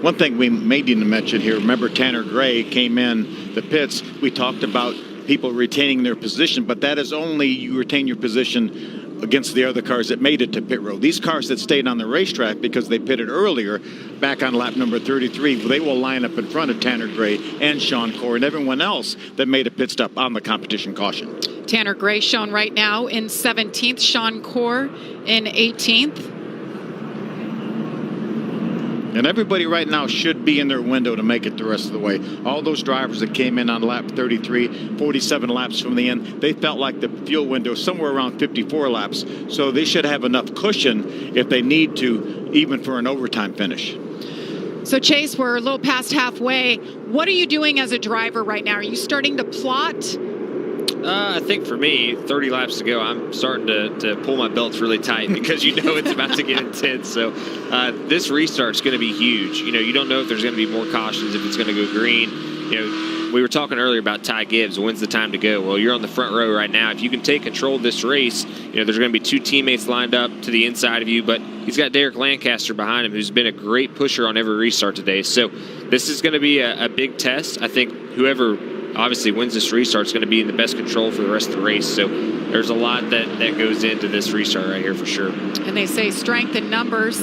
One thing we may need to mention here, remember Tanner Gray came in the pits. We talked about people retaining their position, but that is only you retain your position against the other cars that made it to pit road. These cars that stayed on the racetrack because they pitted earlier, back on lap number 33, they will line up in front of Tanner Gray and Sean Corr and everyone else that made a pit stop on the competition caution. Tanner Gray shown right now in 17th, Sean Corr in 18th. And everybody right now should be in their window to make it the rest of the way. All those drivers that came in on lap 33, 47 laps from the end, they felt like the fuel window somewhere around 54 laps. So they should have enough cushion if they need to, even for an overtime finish. So, Chase, we're a little past halfway. What are you doing as a driver right now? Are you starting to plot? I think for me, 30 laps to go, I'm starting to pull my belts really tight because it's about to get intense. So this restart's going to be huge. You don't know if there's going to be more cautions, if it's going to go green. We were talking earlier about Ty Gibbs. When's the time to go? Well, you're on the front row right now. If you can take control of this race, there's going to be 2 teammates lined up to the inside of you, but he's got Derek Lancaster behind him, who's been a great pusher on every restart today. So this is going to be a big test. I think whoever obviously wins this restart is going to be in the best control for the rest of the race. So there's a lot that goes into this restart right here for sure. And they say strength in numbers.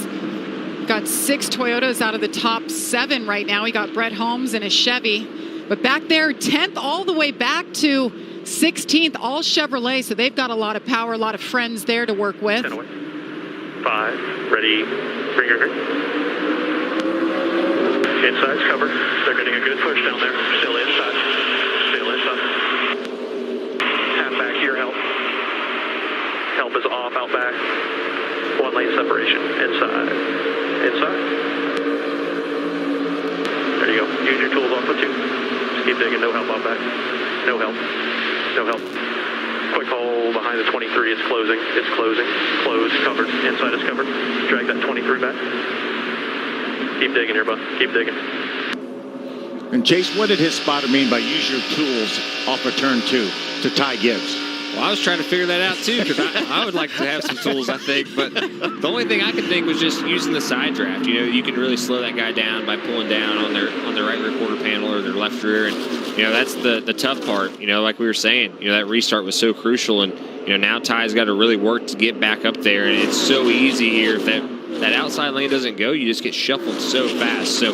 Got 6 Toyotas out of the top 7 right now. We got Brett Holmes in a Chevy. But back there, 10th all the way back to 16th, all Chevrolet. So they've got a lot of power, a lot of friends there to work with. 10 away. 5, ready, bring her. Inside's cover. They're getting a good push down there. Still inside. Still inside. Half back here, help. Help is off, out back. 1 lane separation. Inside. Inside. There you go. Use your tools off with 2. Just keep digging. No help out back. No help. No help. Quick hole behind the 23. It's closing. It's closing. Closed. Covered. Inside is covered. Drag that 23 back. Keep digging here, bud. Keep digging. And Chase, what did his spotter mean by use your tools off of turn 2 to Ty Gibbs? Well, I was trying to figure that out too, because I would like to have some tools, I think. But the only thing I could think was just using the side draft. You can really slow that guy down by pulling down on their right rear quarter panel or their left rear. And that's the tough part. Like we were saying, that restart was so crucial, and now Ty's got to really work to get back up there, and it's so easy here. If that outside lane doesn't go, you just get shuffled so fast. So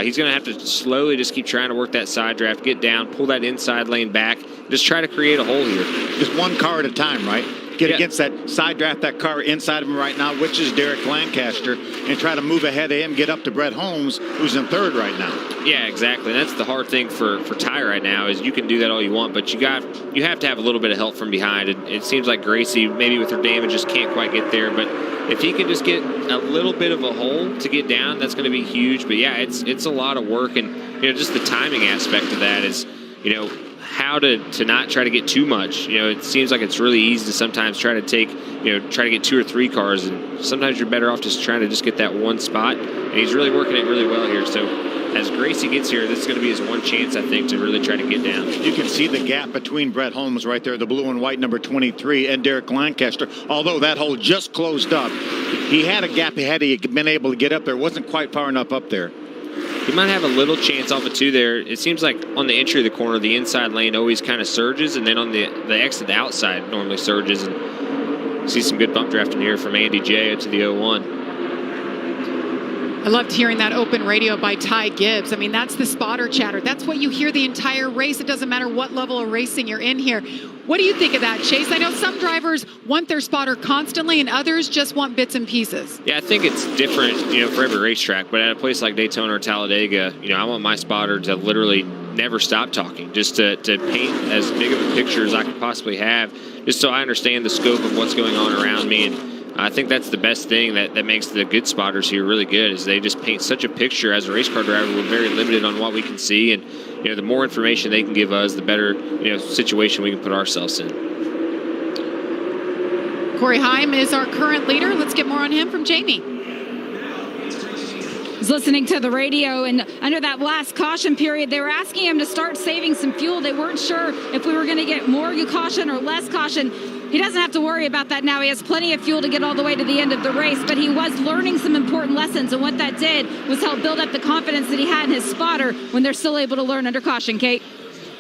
he's going to have to slowly just keep trying to work that side draft, get down, pull that inside lane back, just try to create a hole here. Just one car at a time, right? Get against that side draft, that car inside of him right now, which is Derek Lancaster, and try to move ahead of him, get up to Brett Holmes, who's in third right now. Yeah, exactly. That's the hard thing for Ty right now, is you can do that all you want, but you have to have a little bit of help from behind. It seems like Gracie, maybe with her damage, just can't quite get there, but if he can just get a little bit of a hole to get down, that's going to be huge. But yeah, it's a lot of work, and just the timing aspect of that is, how to not try to get too much. It seems like it's really easy to sometimes try to try to get 2 or 3 cars, and sometimes you're better off just trying to just get that one spot, and he's really working it really well here. So as Gracie gets here, this is going to be his one chance, I think, to really try to get down. You can see the gap between Brett Holmes right there, the blue and white number 23, and Derek Lancaster. Although that hole just closed up, he had a gap. Had he been able to get up there, wasn't quite far enough up there. He might have a little chance off of 2 there. It seems like on the entry of the corner, the inside lane always kind of surges, and then on the exit, the outside normally surges. And see some good bump drafting here from Andy J to the 01. I loved hearing that open radio by Ty Gibbs. I mean, that's the spotter chatter. That's what you hear the entire race. It doesn't matter what level of racing you're in here. What do you think of that, Chase? I know some drivers want their spotter constantly, and others just want bits and pieces. Yeah, I think it's different, for every racetrack. But at a place like Daytona or Talladega, I want my spotter to literally never stop talking, just to paint as big of a picture as I could possibly have, just so I understand the scope of what's going on around me. And I think that's the best thing that makes the good spotters here really good, is they just paint such a picture. As a race car driver, we're very limited on what we can see, and the more information they can give us, the better situation we can put ourselves in. Corey Heim is our current leader. Let's get more on him from Jamie. Was listening to the radio, and under that last caution period, they were asking him to start saving some fuel. They weren't sure if we were going to get more caution or less caution. He doesn't have to worry about that now. He has plenty of fuel to get all the way to the end of the race, but he was learning some important lessons, and what that did was help build up the confidence that he had in his spotter when they're still able to learn under caution, Kate.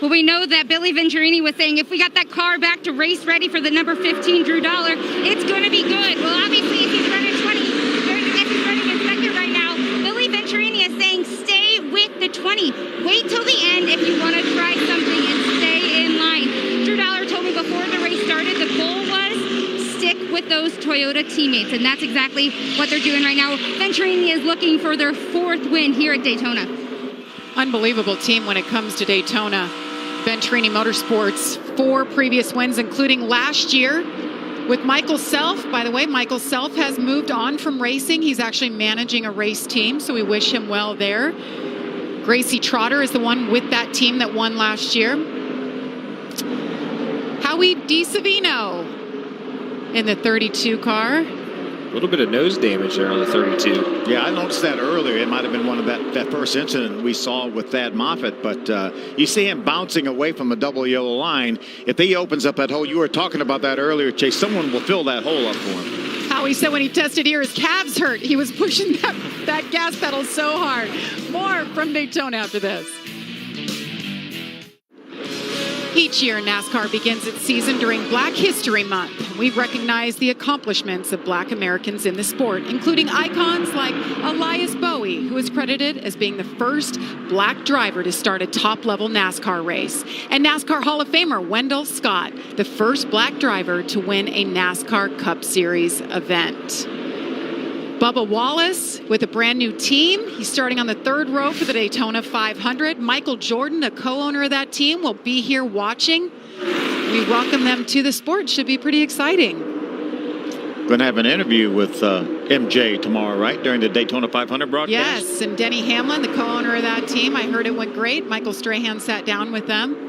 Well, we know that Billy Venturini was saying if we got that car back to race ready for the number 15 Drew Dollar, it's going to be good. Well, obviously, if he's running 20, if he's running in second right now, Billy Venturini is saying stay with the 20. Wait till the end if you want to try something and stay in line. Drew Dollar told me before the race started, the goal was stick with those Toyota teammates, and that's exactly what they're doing right now. Venturini is looking for their 4th win here at Daytona. Unbelievable team when it comes to Daytona. Venturini Motorsports, 4 previous wins, including last year with Michael Self. By the way, Michael Self has moved on from racing. He's actually managing a race team, so we wish him well there. Gracie Trotter is the one with that team that won last year. Howie DiSavino in the 32 car. A little bit of nose damage there on the 32. Yeah, I noticed that earlier. It might have been one of that first incident we saw with Thad Moffitt, but you see him bouncing away from a double yellow line. If he opens up that hole, you were talking about that earlier, Chase, someone will fill that hole up for him. Howie said when he tested here, his calves hurt. He was pushing that gas pedal so hard. More from Daytona after this. Each year, NASCAR begins its season during Black History Month. We recognize the accomplishments of Black Americans in the sport, including icons like Elias Bowie, who is credited as being the first Black driver to start a top-level NASCAR race, and NASCAR Hall of Famer Wendell Scott, the first Black driver to win a NASCAR Cup Series event. Bubba Wallace with a brand new team. He's starting on the 3rd row for the Daytona 500. Michael Jordan, the co-owner of that team, will be here watching. We welcome them to the sport. Should be pretty exciting. Going to have an interview with MJ tomorrow, right, during the Daytona 500 broadcast? Yes, and Denny Hamlin, the co-owner of that team. I heard it went great. Michael Strahan sat down with them.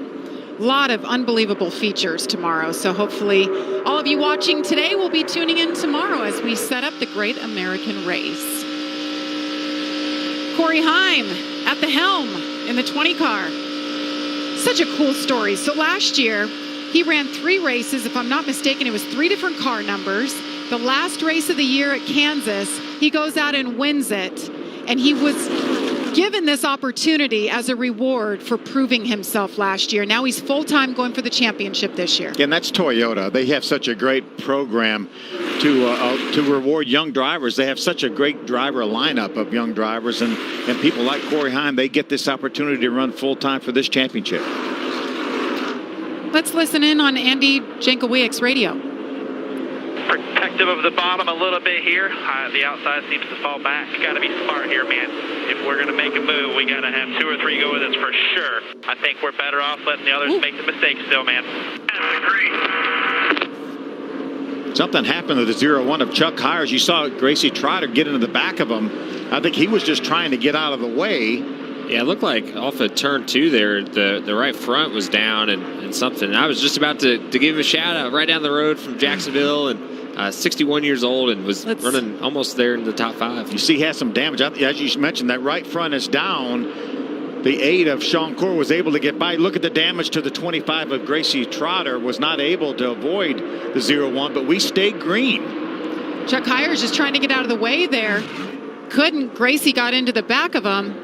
A lot of unbelievable features tomorrow, so hopefully all of you watching today will be tuning in tomorrow as we set up the Great American Race. Corey Heim at the helm in the 20 car. Such a cool story. So last year, he ran 3 races. If I'm not mistaken, it was 3 different car numbers. The last race of the year at Kansas, he goes out and wins it. And he was given this opportunity as a reward for proving himself last year. Now he's full-time going for the championship this year. And that's Toyota. They have such a great program to reward young drivers. They have such a great driver lineup of young drivers, and people like Corey Heim, they get this opportunity to run full-time for this championship. Let's listen in on Andy Jankowiak's radio. Protective of the bottom a little bit here. The outside seems to fall back. Got to be smart here, man. If we're going to make a move, we got to have 2 or 3 go with us for sure. I think we're better off letting the others make the mistakes still, man. Something happened to the 0-1 of Chuck Hires. You saw Gracie Trotter get into the back of him. I think he was just trying to get out of the way. Yeah, it looked like off of turn 2 there, the right front was down and something. And I was just about to give him a shout out right down the road from Jacksonville, and 61 years old and was running almost there in the top 5. You see he has some damage. As you mentioned, that right front is down. The 8 of Sean Corr was able to get by. Look at the damage to the 25 of Gracie Trotter. Was not able to avoid the 0-1, but we stayed green. Chuck Hires just trying to get out of the way there. Couldn't. Gracie got into the back of him.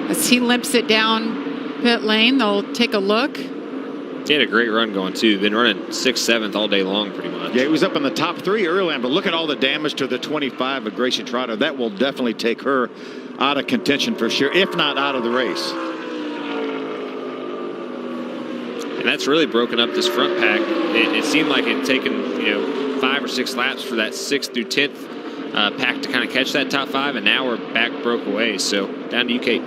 As he limps it down pit lane, they'll take a look. He had a great run going, too. Been running 6th, 7th all day long, pretty much. Yeah, he was up in the top 3 early on, but look at all the damage to the 25 of Gracie Trotter. That will definitely take her out of contention for sure, if not out of the race. And that's really broken up this front pack. It seemed like it had taken, 5 or 6 laps for that 6th through 10th pack to kind of catch that top 5, and now we're back broke away. So down to you, Kate.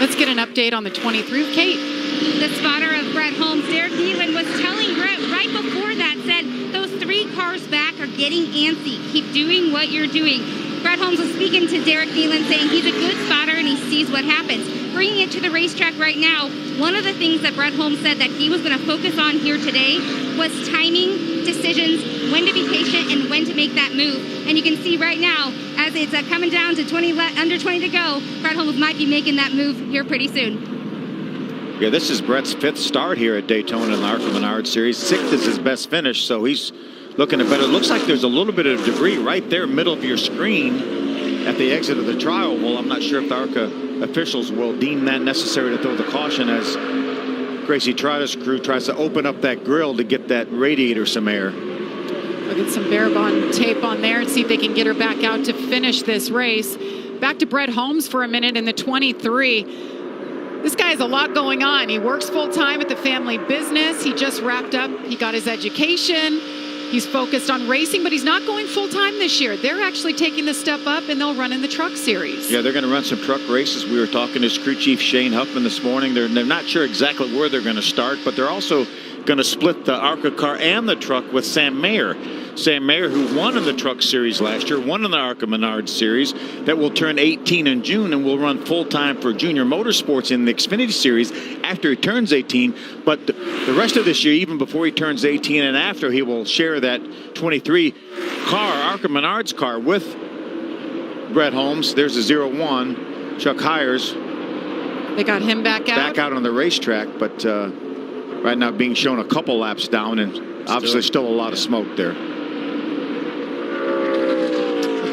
Let's get an update on the 23. Kate. The spotter of Brett Holmes, Derek Nealon, was telling Brett right before that, said those 3 cars back are getting antsy. Keep doing what you're doing. Brett Holmes was speaking to Derek Nealon, saying he's a good spotter and he sees what happens. Bringing it to the racetrack right now, one of the things that Brett Holmes said that he was going to focus on here today was timing, decisions, when to be patient, and when to make that move. And you can see right now, as it's coming down to under 20 to go, Brett Holmes might be making that move here pretty soon. Yeah, this is Brett's 5th start here at Daytona in the ARCA Menard Series. 6th is his best finish, so he's looking at better. It looks like there's a little bit of debris right there, middle of your screen at the exit of the trial. Well, I'm not sure if the ARCA officials will deem that necessary to throw the caution as Gracie Trotter's crew tries to open up that grill to get that radiator some air. We'll get some Barabon tape on there and see if they can get her back out to finish this race. Back to Brett Holmes for a minute in the 23. This guy has a lot going on. He works full-time at the family business. He just wrapped up. He got his education. He's focused on racing, but he's not going full-time this year. They're actually taking the step up, and they'll run in the truck series. Yeah, they're going to run some truck races. We were talking to his crew chief, Shane Huffman, this morning. They're not sure exactly where they're going to start, but they're also going to split the ARCA car and the truck with Sam Mayer. Sam Mayer, who won in the truck series last year, won in the ARCA Menard series, that will turn 18 in June and will run full-time for Junior Motorsports in the Xfinity series after he turns 18. But the rest of this year, even before he turns 18 and after, he will share that 23 car, ARCA Menard's car, with Brett Holmes. There's a 0-1, Chuck Hires. They got him back out. Back out on the racetrack, but right now being shown a couple laps down, and obviously still a lot of smoke there.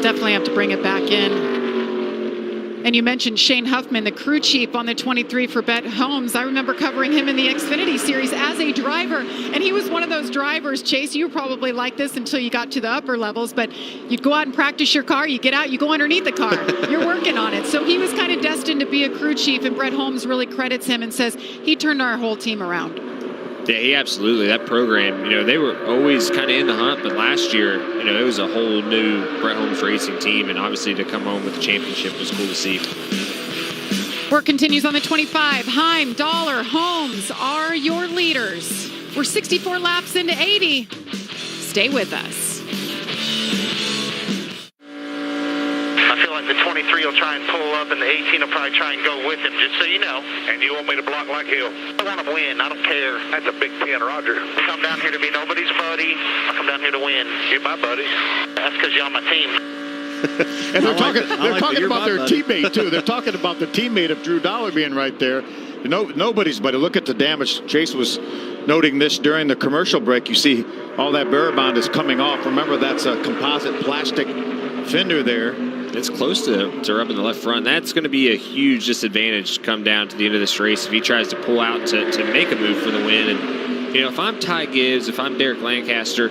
Definitely have to bring it back in. And you mentioned Shane Huffman, the crew chief on the 23 for Brett Holmes. I remember covering him in the Xfinity series as a driver, and he was one of those drivers, Chase, you were probably like this until you got to the upper levels, but you'd go out and practice your car, you get out, you go underneath the car. You're working on it. So he was kind of destined to be a crew chief, and Brett Holmes really credits him and says he turned our whole team around. Yeah, he absolutely. That program, they were always kind of in the hunt, but last year, it was a whole new Brett Holmes racing team, and obviously to come home with the championship was cool to see. Work continues on the 25. Heim, Dollar, Holmes are your leaders. We're 64 laps into 80. Stay with us. I feel like the 23 will try and pull up, and the 18 will probably try and go with him, just so you know. And you want me to block like hell? I want to win. I don't care. That's a big 10, Roger. I come down here to be nobody's buddy. I come down here to win. You're my buddy. That's because you're on my team. And they're talking about their teammate, too. They're talking about the teammate of Drew Dollar being right there. Nobody's buddy. Look at the damage. Chase was noting this during the commercial break. You see all that barrel bond is coming off. Remember, that's a composite plastic fender there. It's close to rubbing the left front. That's going to be a huge disadvantage come down to the end of this race if he tries to pull out to make a move for the win. And, you know, if I'm Ty Gibbs, if I'm Derek Lancaster,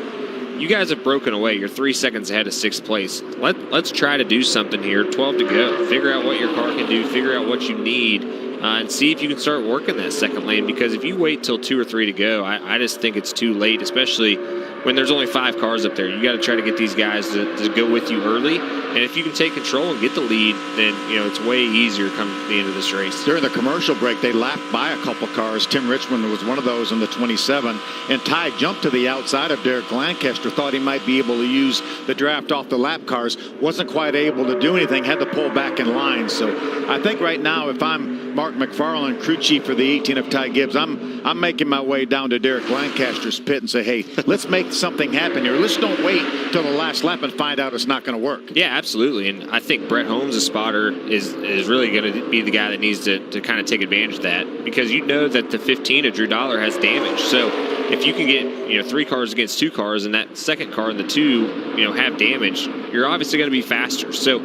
you guys have broken away. You're 3 seconds ahead of 6th place. Let's try to do something here. 12 to go. Figure out what your car can do. Figure out what you need. And see if you can start working that second lane, because if you wait till 2 or 3 to go, I just think it's too late, especially when there's only 5 cars up there. You got to try to get these guys to go with you early. And if you can take control and get the lead, then, you know, it's way easier come the end of this race. During the commercial break, they lapped by a couple cars. Tim Richmond was one of those in the 27. And Ty jumped to the outside of Derek Lancaster, thought he might be able to use the draft off the lap cars. Wasn't quite able to do anything, had to pull back in line. So I think right now, if I'm Mark McFarland, crew chief for the 18 of Ty Gibbs, I'm making my way down to Derek Lancaster's pit and say, hey, let's make something happen here. Let's don't wait till the last lap and find out it's not going to work. Yeah, absolutely. And I think Brett Holmes, a spotter, is really going to be the guy that needs to kind of take advantage of that, because you know that the 15 of Drew Dollar has damage. So if you can get, you know, 3 cars against 2 cars, and that second car and the 2, you know, have damage, you're obviously going to be faster. So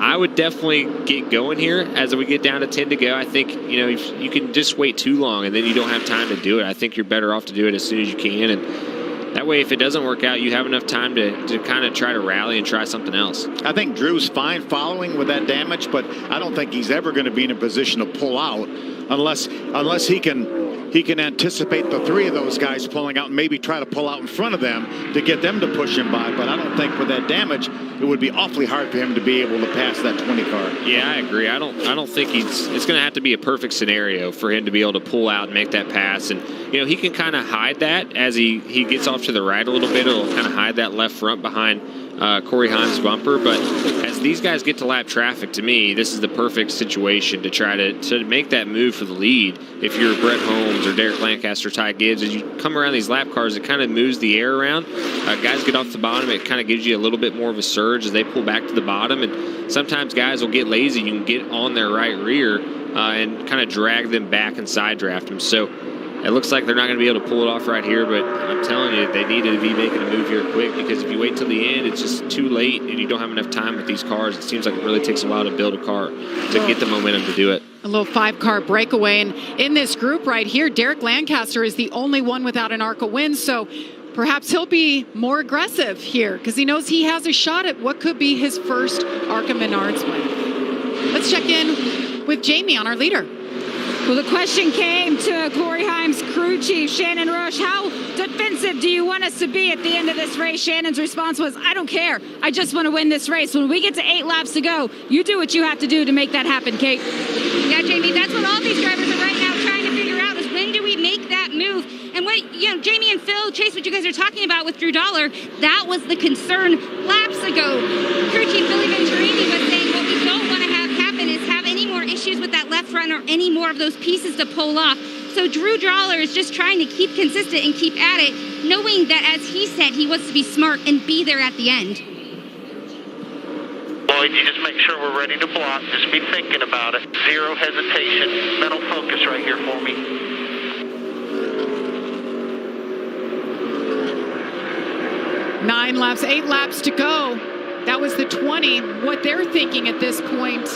I would definitely get going here as we get down to 10 to go. I think, you know, if you can just wait too long and then you don't have time to do it, I think you're better off to do it as soon as you can. And that way, if it doesn't work out, you have enough time to kind of try to rally and try something else. I think Drew's fine following with that damage, but I don't think he's ever going to be in a position to pull out unless he can anticipate the 3 of those guys pulling out and maybe try to pull out in front of them to get them to push him by. But I don't think with that damage, it would be awfully hard for him to be able to pass that 20 car. Yeah, I agree. I don't think it's going to have to be a perfect scenario for him to be able to pull out and make that pass. And, you know, he can kind of hide that as he gets off to the right a little bit. It'll kind of hide that left front behind Corey Haim's bumper. But as these guys get to lap traffic, to me, this is the perfect situation to try to make that move for the lead. If you're Brett Holmes or Derek Lancaster, Ty Gibbs, as you come around these lap cars, it kind of moves the air around. Guys get off the bottom. It kind of gives you a little bit more of a surge as they pull back to the bottom. And sometimes guys will get lazy. You can get on their right rear and kind of drag them back and side draft them. So it looks like they're not going to be able to pull it off right here, but I'm telling you, they need to be making a move here quick, because if you wait till the end, it's just too late and you don't have enough time with these cars. It seems like it really takes a while to build a car to get the momentum to do it. A little 5-car breakaway. And in this group right here, Derek Lancaster is the only one without an ARCA win. So perhaps he'll be more aggressive here because he knows he has a shot at what could be his first ARCA Menards win. Let's check in with Jamie on our leader. Well, the question came to Corey Haim's crew chief, Shannon Rush. How defensive do you want us to be at the end of this race? Shannon's response was, I don't care. I just want to win this race. When we get to 8 laps to go, you do what you have to do to make that happen, Kate. Yeah, Jamie, that's what all these drivers are right now trying to figure out, is when do we make that move? And what, you know, Jamie and Phil, Chase, what you guys are talking about with Drew Dollar, that was the concern laps ago. Crew chief Billy Venturini was saying what we don't want to have happen is have any more issues with that left front or any more of those pieces to pull off. So Drew Dollar is just trying to keep consistent and keep at it, knowing that, as he said, he wants to be smart and be there at the end. Lloyd, you just make sure we're ready to block. Just be thinking about it. Zero hesitation. Mental focus right here for me. Nine laps, 8 laps to go. That was the 20. What they're thinking at this point,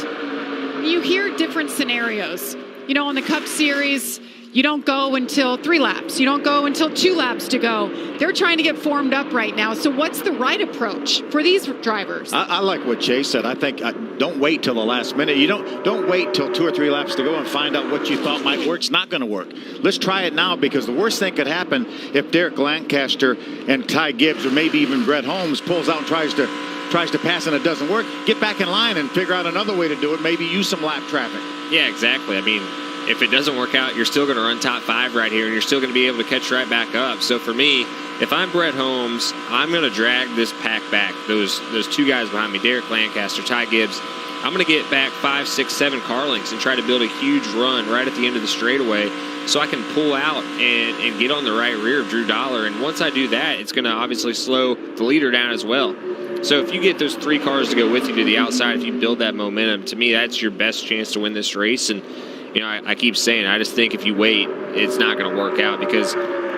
you hear different scenarios. You know, on the Cup Series, you don't go until 3 laps. You don't go until 2 laps to go. They're trying to get formed up right now. So what's the right approach for these drivers? I like what Chase said. I think don't wait till the last minute. You don't wait till 2 or 3 laps to go and find out what you thought might work. It's not going to work. Let's try it now, because the worst thing could happen if Derek Lancaster and Ty Gibbs or maybe even Brett Holmes pulls out and tries to pass and it doesn't work. Get back in line and figure out another way to do it. Maybe use some lap traffic. Yeah, exactly. I mean, if it doesn't work out, you're still going to run top 5 right here, and you're still going to be able to catch right back up. So for me, if I'm Brett Holmes, I'm going to drag this pack back. Those 2 guys behind me, Derek Lancaster, Ty Gibbs, I'm going to get back 5, 6, 7 car lengths and try to build a huge run right at the end of the straightaway so I can pull out and get on the right rear of Drew Dollar. And once I do that, it's going to obviously slow the leader down as well. So if you get those 3 cars to go with you to the outside, if you build that momentum, to me, that's your best chance to win this race. And, you know, I keep saying, I just think if you wait, it's not going to work out, because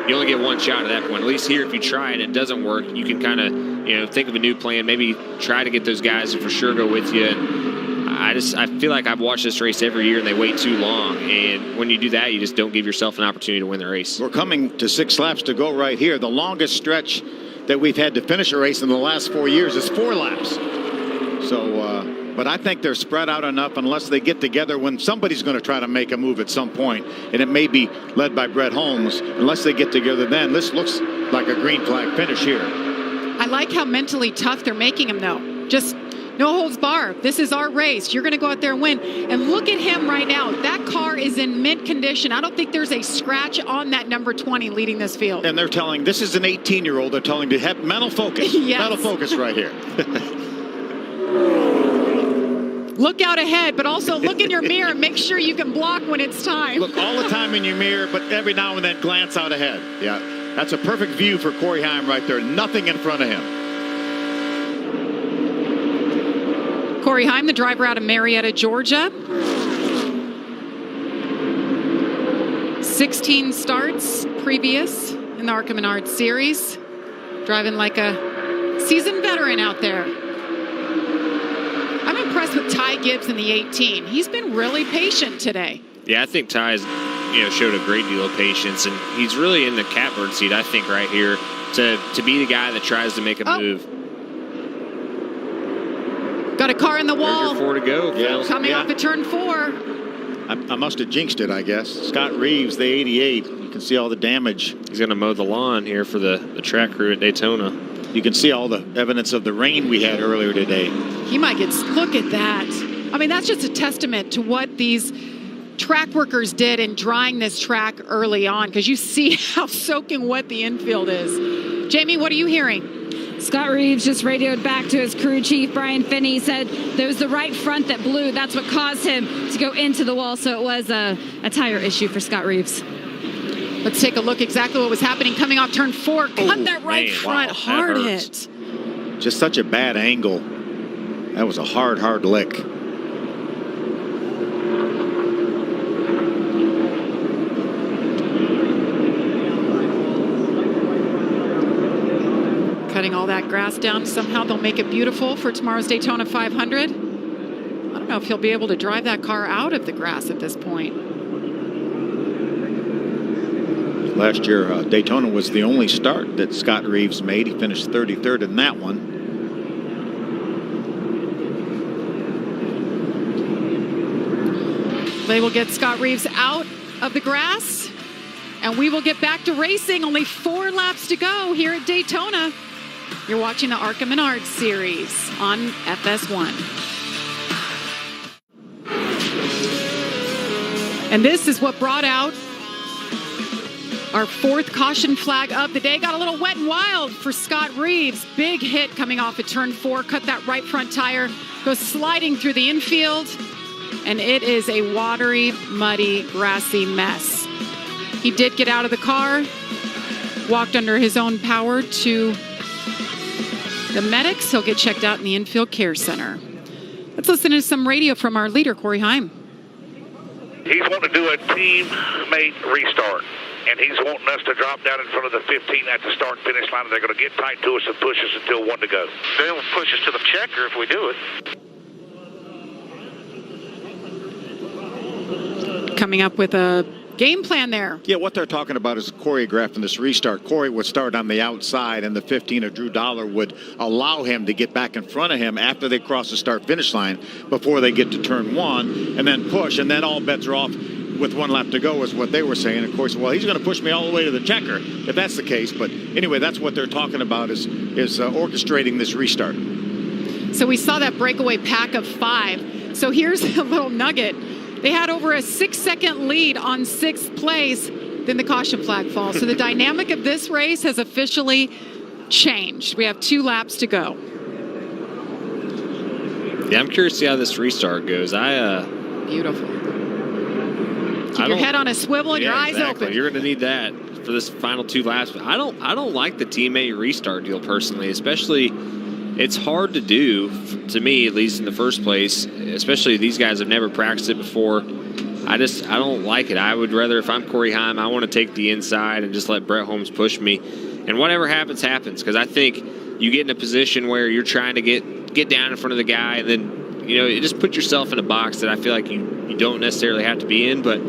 you only get one shot at that point. At least here, if you try and it doesn't work, you can kind of, think of a new plan. Maybe try to get those guys to for sure go with you. And I feel like I've watched this race every year and they wait too long. And when you do that, you just don't give yourself an opportunity to win the race. We're coming to 6 laps to go right here. The longest stretch that we've had to finish a race in the last 4 years is 4 laps. So, but I think they're spread out enough unless they get together when somebody's going to try to make a move at some point, and it may be led by Brett Holmes. Unless they get together then, this looks like a green flag finish here. I like how mentally tough they're making him, though. Just no holds barred. This is our race. You're going to go out there and win. And look at him right now. That car is in mint condition. I don't think there's a scratch on that number 20 leading this field. And they're telling, this is an 18-year-old. They're telling to have mental focus. Yes. Mental focus right here. Look out ahead, but also look in your mirror and make sure you can block when it's time. Look all the time in your mirror, but every now and then glance out ahead. Yeah, that's a perfect view for Corey Heim right there. Nothing in front of him. Corey Heim, the driver out of Marietta, Georgia. 16 starts previous in the ARCA Menard Series. Driving like a seasoned veteran out there. I'm impressed with Ty Gibbs in the 18. He's been really patient today. Yeah, I think Ty's, showed a great deal of patience, and he's really in the catbird seat, I think, right here, to be the guy that tries to make a move. Got a car in the wall. There's your 4 to go, Phil. Coming off of turn 4. I must have jinxed it, I guess. Scott Reeves, the 88. You can see all the damage. He's going to mow the lawn here for the track crew at Daytona. You can see all the evidence of the rain we had earlier today. He might get, look at that. I mean, that's just a testament to what these track workers did in drying this track early on, because you see how soaking wet the infield is. Jamie, what are you hearing? Scott Reeves just radioed back to his crew chief, Brian Finney, said there was the right front that blew. That's what caused him to go into the wall. So it was a tire issue for Scott Reeves. Let's take a look exactly what was happening coming off turn 4. Cut that right front, wow, hard hit. Just such a bad angle. That was a hard lick. Cutting all that grass down. Somehow they'll make it beautiful for tomorrow's Daytona 500. I don't know if he'll be able to drive that car out of the grass at this point. Last year, Daytona was the only start that Scott Reeves made. He finished 33rd in that one. They will get Scott Reeves out of the grass, and we will get back to racing. Only 4 laps to go here at Daytona. You're watching the ARCA Menard Series on FS1. And this is what brought out our 4th caution flag of the day. Got a little wet and wild for Scott Reeves. Big hit coming off at turn 4. Cut that right front tire. Goes sliding through the infield. And it is a watery, muddy, grassy mess. He did get out of the car. Walked under his own power to the medics. He'll get checked out in the infield care center. Let's listen to some radio from our leader, Corey Heim. He's wanting to do a teammate restart. And he's wanting us to drop down in front of the 15 at the start-finish line. They're going to get tight to us and push us until 1 to go. They'll push us to the checker if we do it. Coming up with a game plan there. Yeah, what they're talking about is choreographing this restart. Corey would start on the outside, and the 15 of Drew Dollar would allow him to get back in front of him after they cross the start-finish line before they get to turn 1, and then push, and then all bets are off. With 1 lap to go is what they were saying. Of course, well, he's going to push me all the way to the checker if that's the case. But anyway, that's what they're talking about is orchestrating this restart. So we saw that breakaway pack of 5. So here's a little nugget. They had over a 6-second lead on 6th place. Then the caution flag falls. So the dynamic of this race has officially changed. We have 2 laps to go. Yeah, I'm curious to see how this restart goes. Beautiful. Keep your head on a swivel and your eyes open. You're going to need that for this final 2 laps. But I don't like the teammate restart deal personally, especially it's hard to do, to me at least in the first place, especially these guys have never practiced it before. I don't like it. I would rather, if I'm Corey Heim, I want to take the inside and just let Brett Holmes push me. And whatever happens, happens. Because I think you get in a position where you're trying to get down in front of the guy, and then, you just put yourself in a box that I feel like you don't necessarily have to be in. But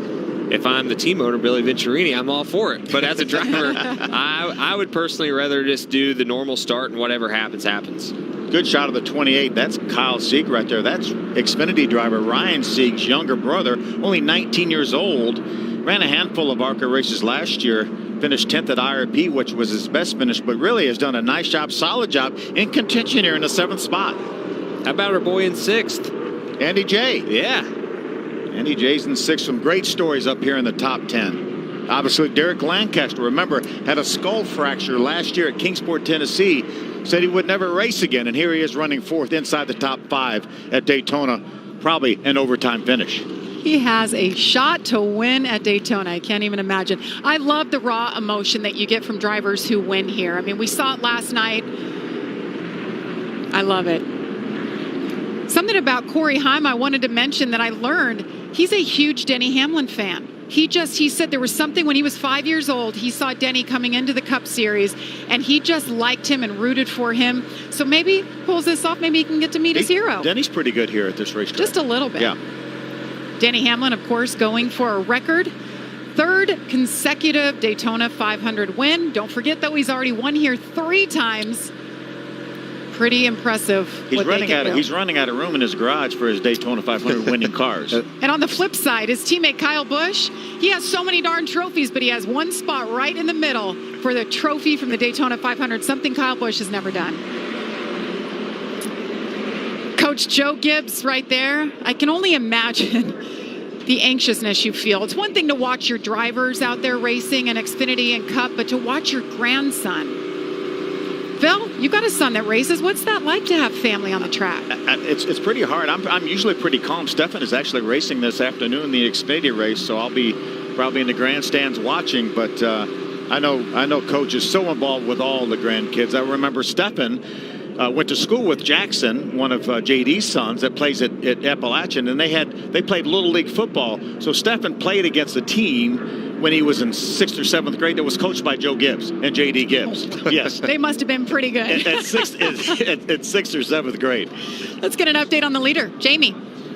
if I'm the team owner, Billy Venturini, I'm all for it. But as a driver, I would personally rather just do the normal start, and whatever happens, happens. Good shot of the 28. That's Kyle Sieg right there. That's Xfinity driver Ryan Sieg's younger brother, only 19 years old. Ran a handful of ARCA races last year. Finished 10th at IRP, which was his best finish, but really has done a nice job, solid job in contention here in the 7th spot. How about our boy in 6th? Andy J. Yeah. Andy J's in 6th. Some great stories up here in the top 10. Obviously, Derek Lancaster, remember, had a skull fracture last year at Kingsport, Tennessee. Said he would never race again, and here he is running 4th inside the top 5 at Daytona. Probably an overtime finish. He has a shot to win at Daytona. I can't even imagine. I love the raw emotion that you get from drivers who win here. I mean, we saw it last night. I love it. Something about Corey Heim I wanted to mention that I learned. He's a huge Denny Hamlin fan. He said there was something when he was 5 years old. He saw Denny coming into the Cup Series, and he just liked him and rooted for him. So maybe pulls this off. Maybe he can get to meet his hero. Denny's pretty good here at this racetrack. Just a little bit. Yeah. Denny Hamlin, of course, going for a record 3rd consecutive Daytona 500 win. Don't forget, though, he's already won here 3 times. Pretty impressive. He's running out of room in his garage for his Daytona 500 winning cars. And on the flip side, his teammate Kyle Busch, he has so many darn trophies, but he has one spot right in the middle for the trophy from the Daytona 500, something Kyle Busch has never done. Coach Joe Gibbs right there. I can only imagine the anxiousness you feel. It's one thing to watch your drivers out there racing in Xfinity and Cup, but to watch your grandson. Phil, you got a son that races. What's that like to have family on the track? It's pretty hard. I'm usually pretty calm. Stefan is actually racing this afternoon, the Xfinity race, so I'll be probably in the grandstands watching. But I know Coach is so involved with all the grandkids. I remember Stefan went to school with Jackson, one of JD's sons that plays at Appalachian, and they played Little League football. So Stefan played against a team when he was in 6th or 7th grade that was coached by Joe Gibbs and JD Gibbs. Yes. They must have been pretty good. At 6th or 7th grade. Let's get an update on the leader. Jamie.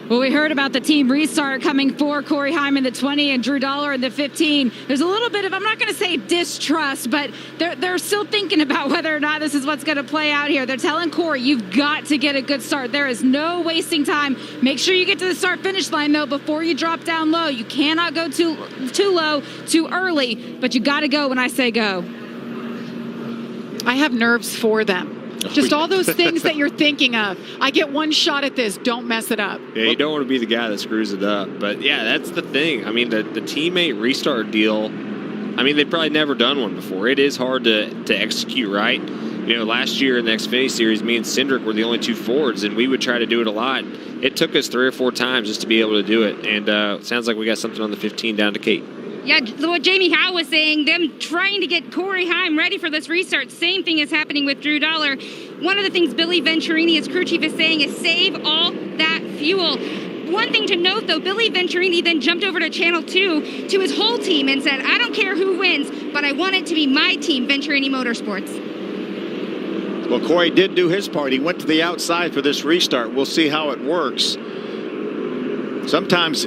Well, we heard about the team restart coming for Corey Heim in the 20 and Drew Dollar in the 15. There's a little bit of, I'm not going to say distrust, but they're still thinking about whether or not this is what's going to play out here. They're telling Corey, you've got to get a good start. There is no wasting time. Make sure you get to the start-finish line, though, before you drop down low. You cannot go too low, too early, but you got to go when I say go. I have nerves for them. Just all those things that you're thinking of. I get one shot at this. Don't mess it up. Yeah, you don't want to be the guy that screws it up. But, yeah, that's the thing. I mean, the teammate restart deal, I mean, they've probably never done one before. It is hard to execute right. You know, last year in the Xfinity Series, me and Cindric were the only 2 Fords, and we would try to do it a lot. It took us 3 or 4 times just to be able to do it. And it sounds like we got something on the 15 down to Kate. Yeah, what Jamie Howe was saying, them trying to get Corey Heim ready for this restart. Same thing is happening with Drew Dollar. One of the things Billy Venturini, his crew chief, is saying is save all that fuel. One thing to note, though, Billy Venturini then jumped over to Channel 2 to his whole team and said, I don't care who wins, but I want it to be my team, Venturini Motorsports. Well, Corey did do his part. He went to the outside for this restart. We'll see how it works. Sometimes,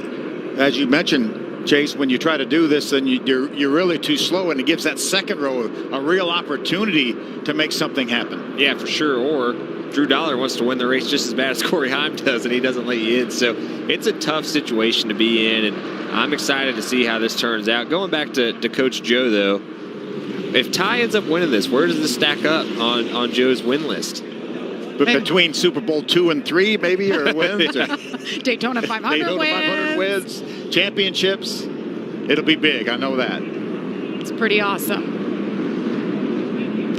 as you mentioned, Chase, when you try to do this, then you're really too slow, and it gives that second row a real opportunity to make something happen. Yeah, for sure. Or Drew Dollar wants to win the race just as bad as Corey Heim does, and he doesn't let you in. So it's a tough situation to be in, and I'm excited to see how this turns out. Going back to Coach Joe, though, if Ty ends up winning this, where does this stack up on Joe's win list? But between Super Bowl 2 and 3, maybe, or wins? Or Daytona 500 Daytona wins. 500 wins, championships. It'll be big. I know that. It's pretty awesome.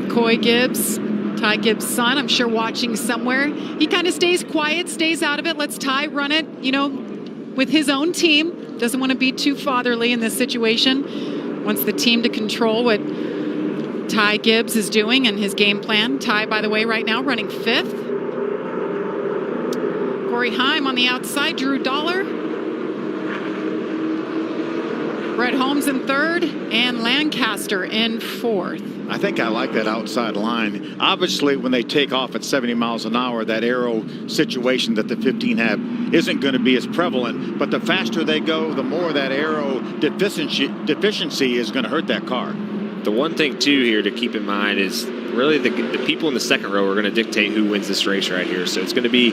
Coy Gibbs, Ty Gibbs' son, I'm sure watching somewhere. He kind of stays quiet, stays out of it. Lets Ty run it, with his own team. Doesn't want to be too fatherly in this situation. Wants the team to control what Ty Gibbs is doing and his game plan. Ty, by the way, right now running 5th. Corey Heim on the outside. Drew Dollar. Brett Holmes in third and Lancaster in fourth. I think I like that outside line. Obviously, when they take off at 70 miles an hour, that aero situation that the 15 have isn't going to be as prevalent. But the faster they go, the more that aero deficiency is going to hurt that car. The one thing, too, here to keep in mind is really the people in the second row are going to dictate who wins this race right here. So it's going to be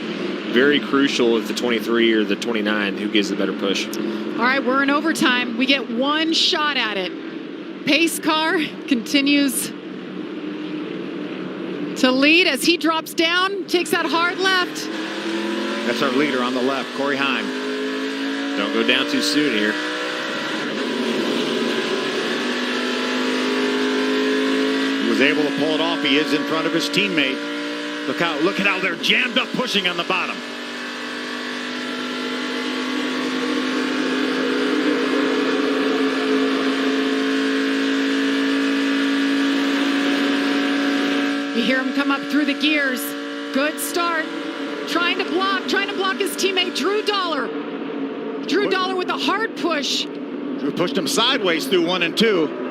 very crucial if the 23 or the 29 who gives the better push. All right, we're in overtime. We get one shot at it. Pace car continues to lead as he drops down, takes that hard left. That's our leader on the left, Corey Heim. Don't go down too soon here. He was able to pull it off. He is in front of his teammate. Look at how they're jammed up pushing on the bottom. You hear him come up through the gears. Good start. Trying to block his teammate, Drew Dollar. Drew Dollar with a hard push. Drew pushed him sideways through 1 and 2.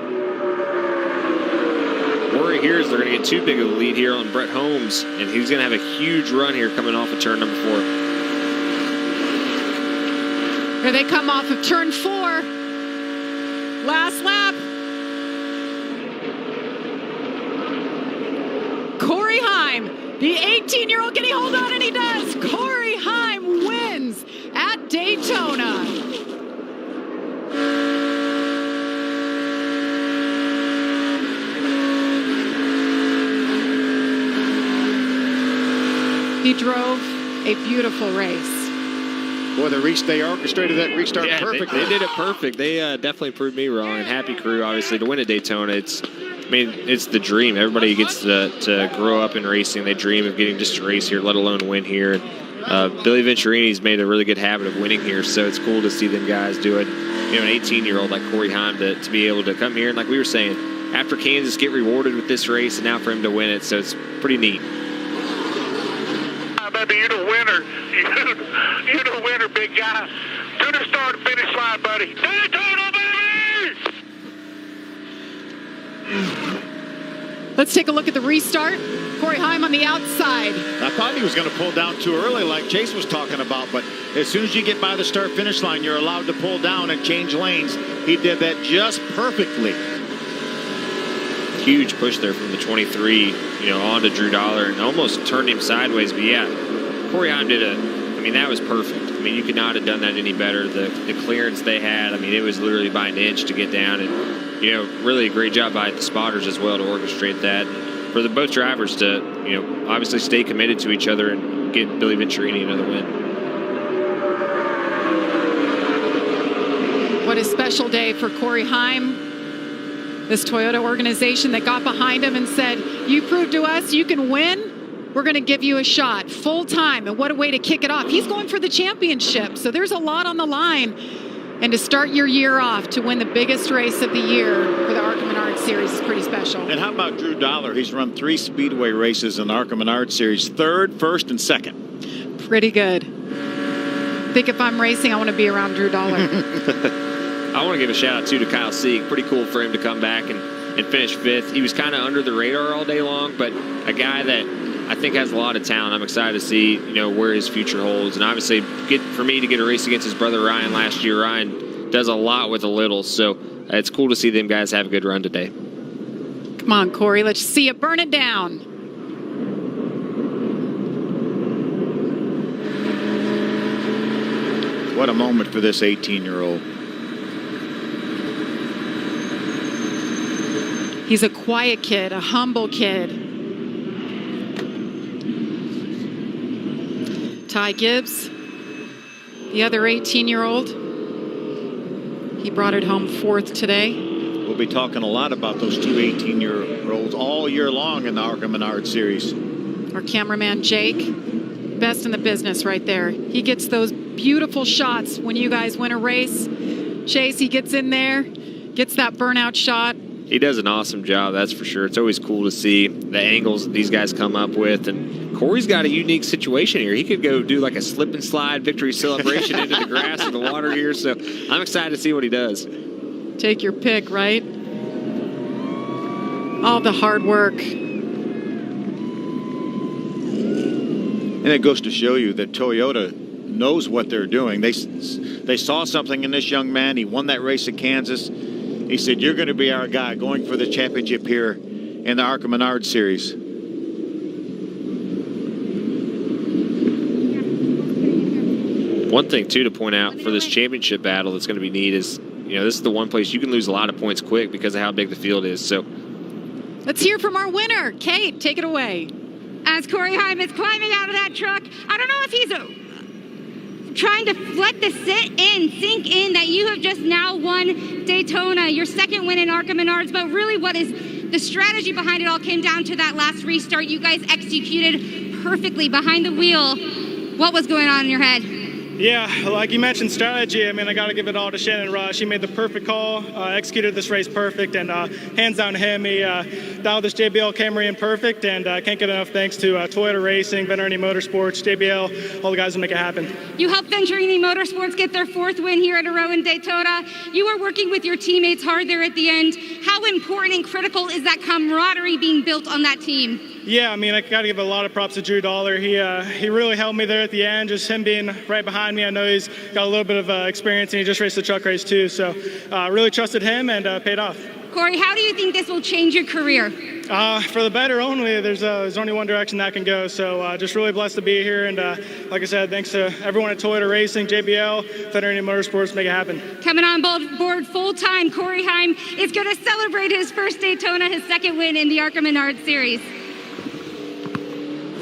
Worry here is they're going to get too big of a lead here on Brett Holmes, and he's going to have a huge run here coming off of turn number 4. Here they come off of turn 4. Last lap. Corey Heim, the 18-year-old, can he hold on? And he does. Corey Heim wins at Daytona. He drove a beautiful race. Boy, they orchestrated that restart perfectly. They did it perfect. They definitely proved me wrong. And happy crew, obviously, to win at Daytona. It's the dream. Everybody gets to grow up in racing. They dream of getting just to race here, let alone win here. Billy Venturini's made a really good habit of winning here, so it's cool to see them guys do it. You know, an 18-year-old like Corey Heim to be able to come here. And like we were saying, after Kansas, get rewarded with this race, and now for him to win it, so it's pretty neat. Baby, you're the winner. You're the winner, big guy. To the start and finish line, buddy. Daytona, baby! Let's take a look at the restart. Corey Heim on the outside. I thought he was going to pull down too early like Chase was talking about, but as soon as you get by the start-finish line, you're allowed to pull down and change lanes. He did that just perfectly. Huge push there from the 23, on to Drew Dollar and almost turned him sideways. But yeah, Corey Heim that was perfect. You could not have done that any better. The clearance they had, it was literally by an inch to get down. And, really a great job by the spotters as well to orchestrate that. And for both drivers to, obviously stay committed to each other and get Billy Venturini another win. What a special day for Corey Heim. This Toyota organization that got behind him and said, you proved to us you can win. We're going to give you a shot full time. And what a way to kick it off. He's going for the championship. So there's a lot on the line. And to start your year off to win the biggest race of the year for the ARCA Menard Series is pretty special. And how about Drew Dollar? He's run 3 Speedway races in the ARCA Menard Series, 3rd, 1st, and 2nd. Pretty good. I think if I'm racing, I want to be around Drew Dollar. I want to give a shout out to Kyle Sieg. Pretty cool for him to come back and finish 5th. He was kind of under the radar all day long, but a guy that I think has a lot of talent. I'm excited to see, where his future holds. And obviously, for me to get a race against his brother Ryan last year. Ryan does a lot with a little, so it's cool to see them guys have a good run today. Come on, Corey, let's see it burn it down. What a moment for this 18-year-old. He's a quiet kid, a humble kid. Ty Gibbs, the other 18-year-old. He brought it home 4th today. We'll be talking a lot about those 2 18-year-olds all year long in the ARCA Menard Series. Our cameraman, Jake, best in the business right there. He gets those beautiful shots when you guys win a race. Chase, he gets in there, gets that burnout shot. He does an awesome job, that's for sure. It's always cool to see the angles that these guys come up with. And Corey's got a unique situation here. He could go do like a slip and slide victory celebration into the grass and the water here. So I'm excited to see what he does. Take your pick, right? All the hard work. And it goes to show you that Toyota knows what they're doing. They saw something in this young man. He won that race at Kansas. He said, "You're going to be our guy going for the championship here in the ARCA Menard Series." One thing, too, to point out for this championship battle that's going to be neat is, this is the one place you can lose a lot of points quick because of how big the field is. So let's hear from our winner. Kate, take it away. As Corey Heim is climbing out of that truck, I don't know if he's trying to let this sink in that you have just now won Daytona, your second win in ARCA Menards, but really what is the strategy behind it all came down to that last restart. You guys executed perfectly behind the wheel. What was going on in your head? Yeah, like you mentioned strategy, I got to give it all to Shannon Rush. He made the perfect call, executed this race perfect, and hands down to him. He dialed this JBL Camry in perfect, and I can't get enough thanks to Toyota Racing, Venturini Motorsports, JBL, all the guys who make it happen. You helped Venturini Motorsports get their 4th win here in a row in Daytona. You were working with your teammates hard there at the end. How important and critical is that camaraderie being built on that team? Yeah, I got to give a lot of props to Drew Dollar. He really helped me there at the end, just him being right behind me. I know he's got a little bit of experience, and he just raced the truck race too. So really trusted him, and paid off. Corey, how do you think this will change your career? For the better only. There's only one direction that can go. So just really blessed to be here. And like I said, thanks to everyone at Toyota Racing, JBL, Venturini Motorsports, make it happen. Coming on board full-time, Corey Heim is going to celebrate his first Daytona, his second win in the ARCA Menard Series.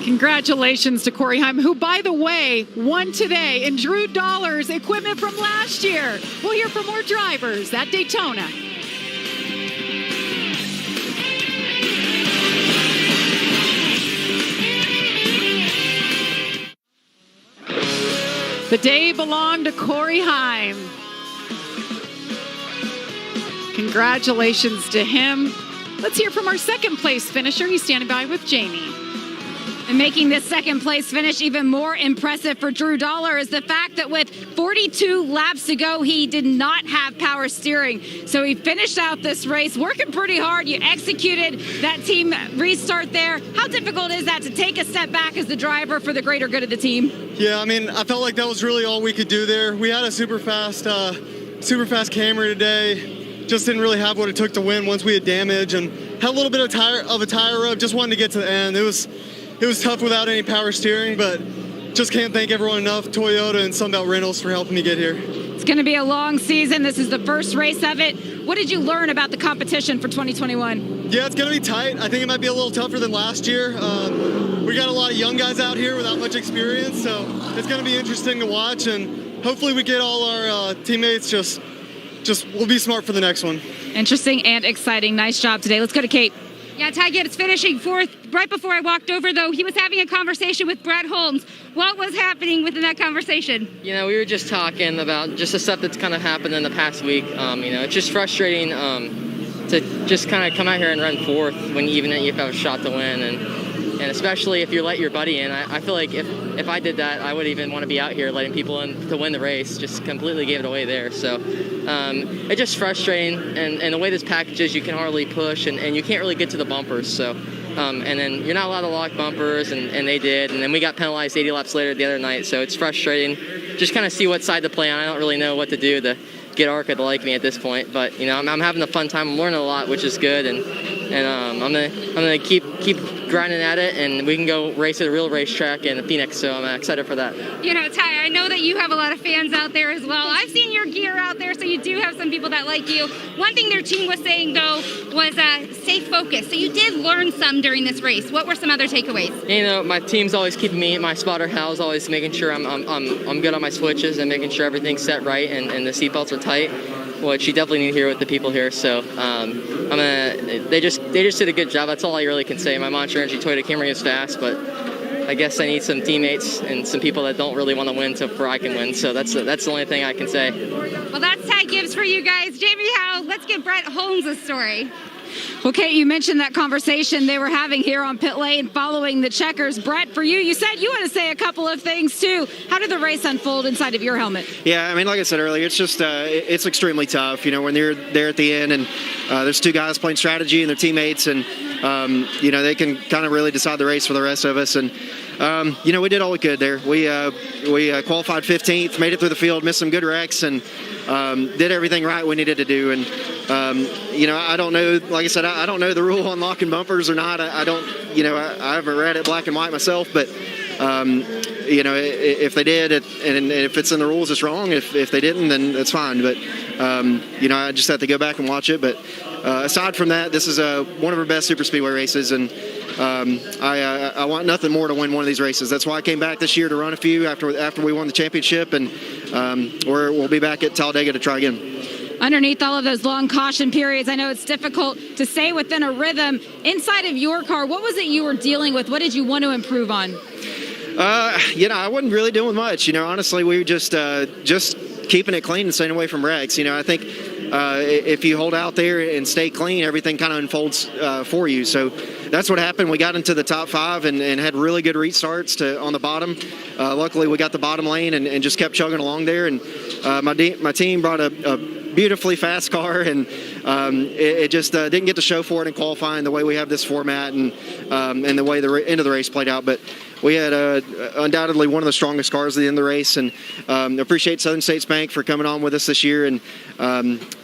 Congratulations to Corey Heim, who, by the way, won today in Drew Dollar's equipment from last year. We'll hear from more drivers at Daytona. The day belonged to Corey Heim. Congratulations to him. Let's hear from our second place finisher. He's standing by with Jamie. And making this second place finish even more impressive for Drew Dollar is the fact that with 42 laps to go, he did not have power steering. So he finished out this race working pretty hard. You executed that team restart there. How difficult is that to take a step back as the driver for the greater good of the team? Yeah, I felt like that was really all we could do there. We had a super fast Camry today. Just didn't really have what it took to win once we had damage, and had a little bit of a tire rub. Just wanted to get to the end. It was tough without any power steering, but just can't thank everyone enough, Toyota and Sunbelt Rentals, for helping me get here. It's going to be a long season. This is the first race of it. What did you learn about the competition for 2021? Yeah, it's going to be tight. I think it might be a little tougher than last year. We got a lot of young guys out here without much experience, so it's going to be interesting to watch, and hopefully we get all our teammates just we'll be smart for the next one. Interesting and exciting. Nice job today. Let's go to Kate. Yeah, Ty Gibbs finishing 4th. Right before I walked over, though, he was having a conversation with Brett Holmes. What was happening within that conversation? We were just talking about just the stuff that's kind of happened in the past week. It's just frustrating to just kind of come out here and run 4th when even if you have a shot to win. And especially if you let your buddy in. I feel like if I did that, I would even want to be out here letting people in to win the race. Just completely gave it away there. So it's just frustrating. And the way this package is, you can hardly push, and you can't really get to the bumpers. So and then you're not allowed to lock bumpers, and they did. And then we got penalized 80 laps later the other night. So it's frustrating. Just kind of see what side to play on. I don't really know what to do to get ARCA to like me at this point. But I'm having a fun time. I'm learning a lot, which is good. And I'm gonna keep grinding at it, and we can go race at a real racetrack in Phoenix. So I'm excited for that. Ty, I know that you have a lot of fans out there as well. I've seen your gear out there, so you do have some people that like you. One thing their team was saying, though, was stay focused. So you did learn some during this race. What were some other takeaways? My team's always keeping me, my spotter Hal's always making sure I'm good on my switches and making sure everything's set right and the seatbelts are tight, which you definitely need to hear with the people here. So they just did a good job. That's all I really can say. My Monster Energy Toyota Camry is fast, but I guess I need some teammates and some people that don't really want to win before I can win. So that's the only thing I can say. Well, that's Ty Gibbs for you guys. Jamie Howe, let's give Brett Holmes a story. Well, Kate, you mentioned that conversation they were having here on pit lane following the checkers. Brett, for you, you said you want to say a couple of things, too. How did the race unfold inside of your helmet? Yeah, I mean, like I said earlier, it's just it's extremely tough, you know, when they're there at the end and there's two guys playing strategy and their teammates and, you know, they can kind of really decide the race for the rest of us. And, you know, we did all we could there. We qualified 15th, made it through the field, missed some good wrecks, and did everything right we needed to do. And, you know, I don't know, like I said, I don't know the rule on locking bumpers or not. I don't, you know, I haven't read it black and white myself, but, you know, if they did, and if it's in the rules, it's wrong. If they didn't, then it's fine. But, you know, I just have to go back and watch it. But aside from that, this is one of our best super speedway races, and I want nothing more to win one of these races. That's why I came back this year to run a few after we won the championship, and we'll be back at Talladega to try again. Underneath all of those long caution periods, I know it's difficult to stay within a rhythm. Inside of your car, what was it you were dealing with? What did you want to improve on? You know, I wasn't really doing much. You know, honestly, we were just keeping it clean and staying away from wrecks. You know, I think if you hold out there and stay clean, everything kind of unfolds for you. So that's what happened. We got into the top 5 and had really good restarts on the bottom. Luckily, we got the bottom lane and just kept chugging along there. And my team brought a beautifully fast car, and it just didn't get to show for it in qualifying the way we have this format and the way the end of the race played out. But we had undoubtedly one of the strongest cars at the end of the race, and appreciate Southern States Bank for coming on with us this year. And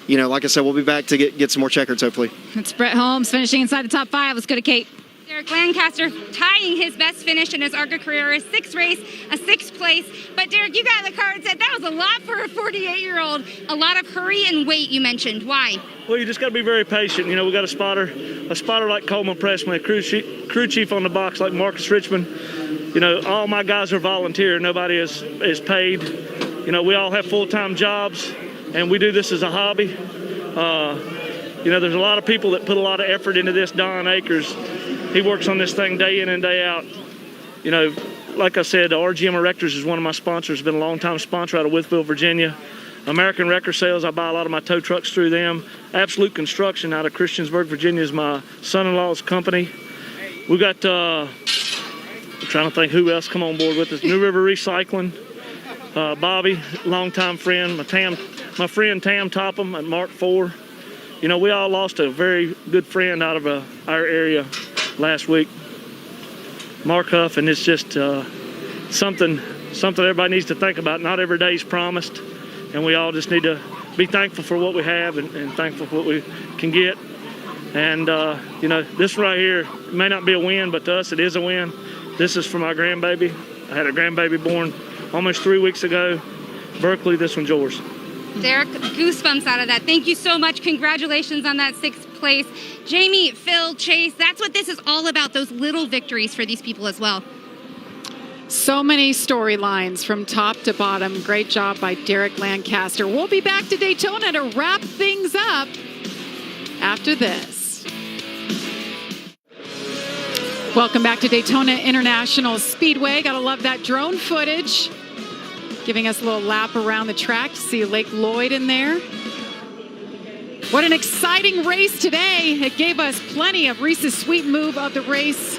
you know, like I said, we'll be back to get some more checkers, hopefully. It's Brett Holmes finishing inside the top 5. Let's go to Kate. Derek Lancaster tying his best finish in his ARCA career, a 6th race, a 6th place. But Derek, you got in the car and said that was a lot for a 48-year-old. A lot of hurry and wait, you mentioned. Why? Well, you just got to be very patient. You know, we got a spotter like Coleman Pressman, a crew chief on the box like Marcus Richmond. You know, all my guys are volunteer. Nobody is paid. You know, we all have full-time jobs, and we do this as a hobby. You know, there's a lot of people that put a lot of effort into this. Don Akers, he works on this thing day in and day out. You know, like I said, RGM Erectors is one of my sponsors, been a long-time sponsor out of Wytheville, Virginia. American Wrecker Sales, I buy a lot of my tow trucks through them. Absolute Construction out of Christiansburg, Virginia is my son-in-law's company. We got, I'm trying to think who else come on board with us. New River Recycling, Bobby, longtime friend, my friend Tam Topham at Mark IV. You know, we all lost a very good friend out of our area last week, Mark Huff, and it's just something everybody needs to think about. Not every day is promised, and we all just need to be thankful for what we have and thankful for what we can get. And, you know, this right here may not be a win, but to us it is a win. This is for my grandbaby. I had a grandbaby born almost 3 weeks ago. Berkeley, this one's yours. Derek, goosebumps out of that. Thank you so much. Congratulations on that 6th place. Jamie, Phil, Chase, that's what this is all about, those little victories for these people as well. So many storylines from top to bottom. Great job by Derek Lancaster. We'll be back to Daytona to wrap things up after this. Welcome back to Daytona International Speedway. Gotta love that drone footage, giving us a little lap around the track to see Lake Lloyd in there. What an exciting race today. It gave us plenty of Reese's Sweet Move of the race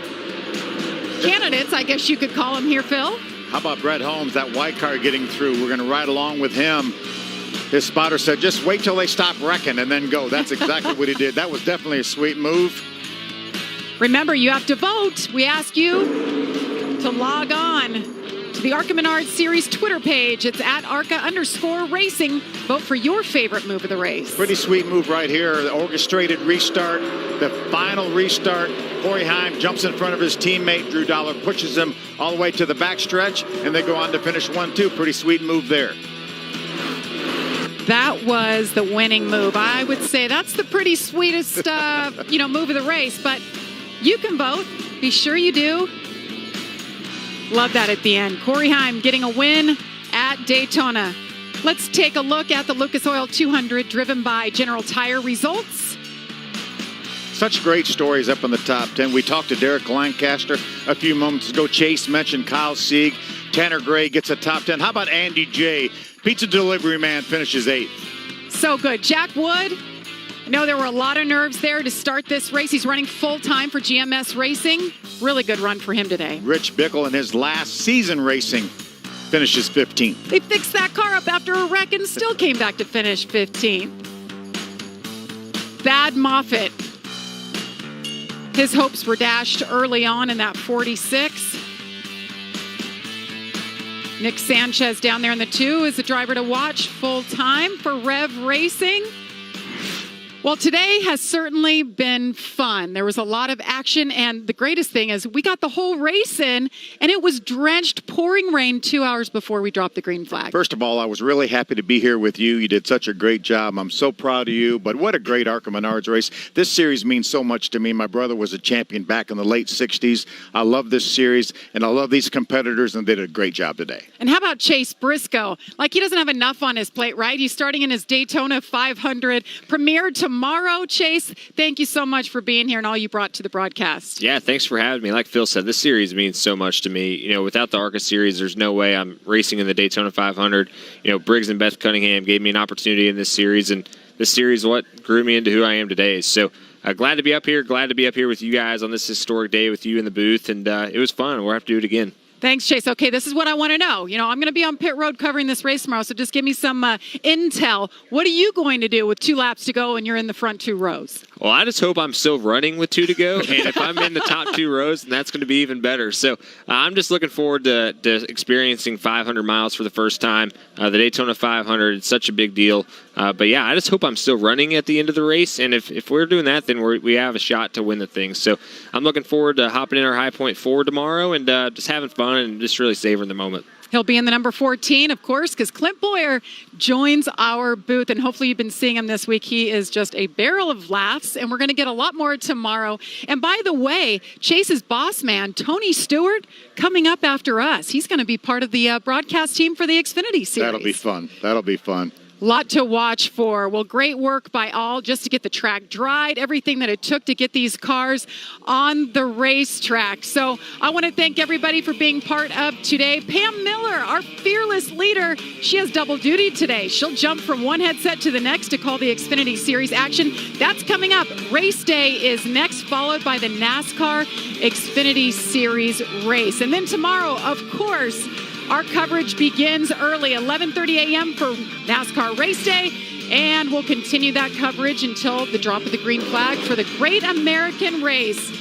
candidates, I guess you could call them here, Phil. How about Brett Holmes, that white car getting through? We're going to ride along with him. His spotter said, just wait till they stop wrecking and then go. That's exactly what he did. That was definitely a sweet move. Remember, you have to vote. We ask you to log on to the ARCA Menards Series Twitter page. It's at ARCA_racing. Vote for your favorite move of the race. Pretty sweet move right here. The orchestrated restart, the final restart. Corey Heim jumps in front of his teammate. Drew Dollar pushes him all the way to the backstretch, and they go on to finish 1-2. Pretty sweet move there. That was the winning move. I would say that's the pretty sweetest, move of the race. But you can vote. Be sure you do. Love that at the end. Corey Heim getting a win at Daytona. Let's take a look at the Lucas Oil 200 driven by General Tire results. Such great stories up in the top 10. We talked to Derek Lancaster a few moments ago. Chase mentioned Kyle Sieg. Tanner Gray gets a top 10. How about Andy J? Pizza delivery man finishes 8th. So good. Jack Wood I know there were a lot of nerves there to start this race. He's running full time for GMS Racing. Really good run for him today. Rich Bickle in his last season racing finishes 15th. They fixed that car up after a wreck and still came back to finish 15th. Thad Moffitt. His hopes were dashed early on in that 46. Nick Sanchez down there in the 2 is the driver to watch full time for Rev Racing. Well, today has certainly been fun. There was a lot of action, and the greatest thing is we got the whole race in, and it was drenched, pouring rain 2 hours before we dropped the green flag. First of all, I was really happy to be here with you. You did such a great job. I'm so proud of you. But what a great ARCA Menards race. This series means so much to me. My brother was a champion back in the late 60s. I love this series, and I love these competitors, and they did a great job today. And how about Chase Briscoe? Like, he doesn't have enough on his plate, right? He's starting in his Daytona 500. Premiered tomorrow. Chase, thank you so much for being here and all you brought to the broadcast. Yeah, thanks for having me. Like Phil said, this series means so much to me. You know, without the ARCA series, there's no way I'm racing in the Daytona 500. You know, Briggs and Beth Cunningham gave me an opportunity in this series, and this series is what grew me into who I am today. So glad to be up here. Glad to be up here with you guys on this historic day with you in the booth, and it was fun. We'll have to do it again. Thanks, Chase. Okay, this is what I want to know. You know, I'm going to be on pit road covering this race tomorrow, so just give me some intel. What are you going to do with 2 laps to go and you're in the front 2 rows? Well, I just hope I'm still running with 2 to go, and if I'm in the top 2 rows, then that's going to be even better. So I'm just looking forward to experiencing 500 miles for the first time. The Daytona 500, it's such a big deal. But yeah, I just hope I'm still running at the end of the race, and if we're doing that, then we have a shot to win the thing. So I'm looking forward to hopping in our High Point 4 tomorrow and just having fun and just really savoring the moment. He'll be in the number 14, of course, because Clint Boyer joins our booth, and hopefully you've been seeing him this week. He is just a barrel of laughs, and we're going to get a lot more tomorrow. And by the way, Chase's boss man, Tony Stewart, coming up after us. He's going to be part of the broadcast team for the Xfinity Series. That'll be fun. That'll be fun. Lot to watch for. Well, great work by all just to get the track dried, everything that it took to get these cars on the racetrack. So I want to thank everybody for being part of today. Pam Miller, our fearless leader, she has double duty today. She'll jump from one headset to the next to call the Xfinity Series action. That's coming up. Race day is next, followed by the NASCAR Xfinity Series race. And then tomorrow, of course, our coverage begins early, 11:30 a.m. for NASCAR race day, and we'll continue that coverage until the drop of the green flag for the Great American Race.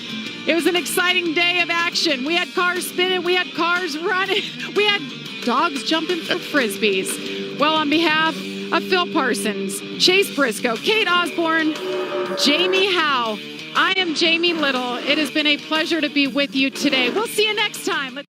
It was an exciting day of action. We had cars spinning, we had cars running, we had dogs jumping for Frisbees. Well, on behalf of Phil Parsons, Chase Briscoe, Kate Osborne, Jamie Howe, I am Jamie Little. It has been a pleasure to be with you today. We'll see you next time.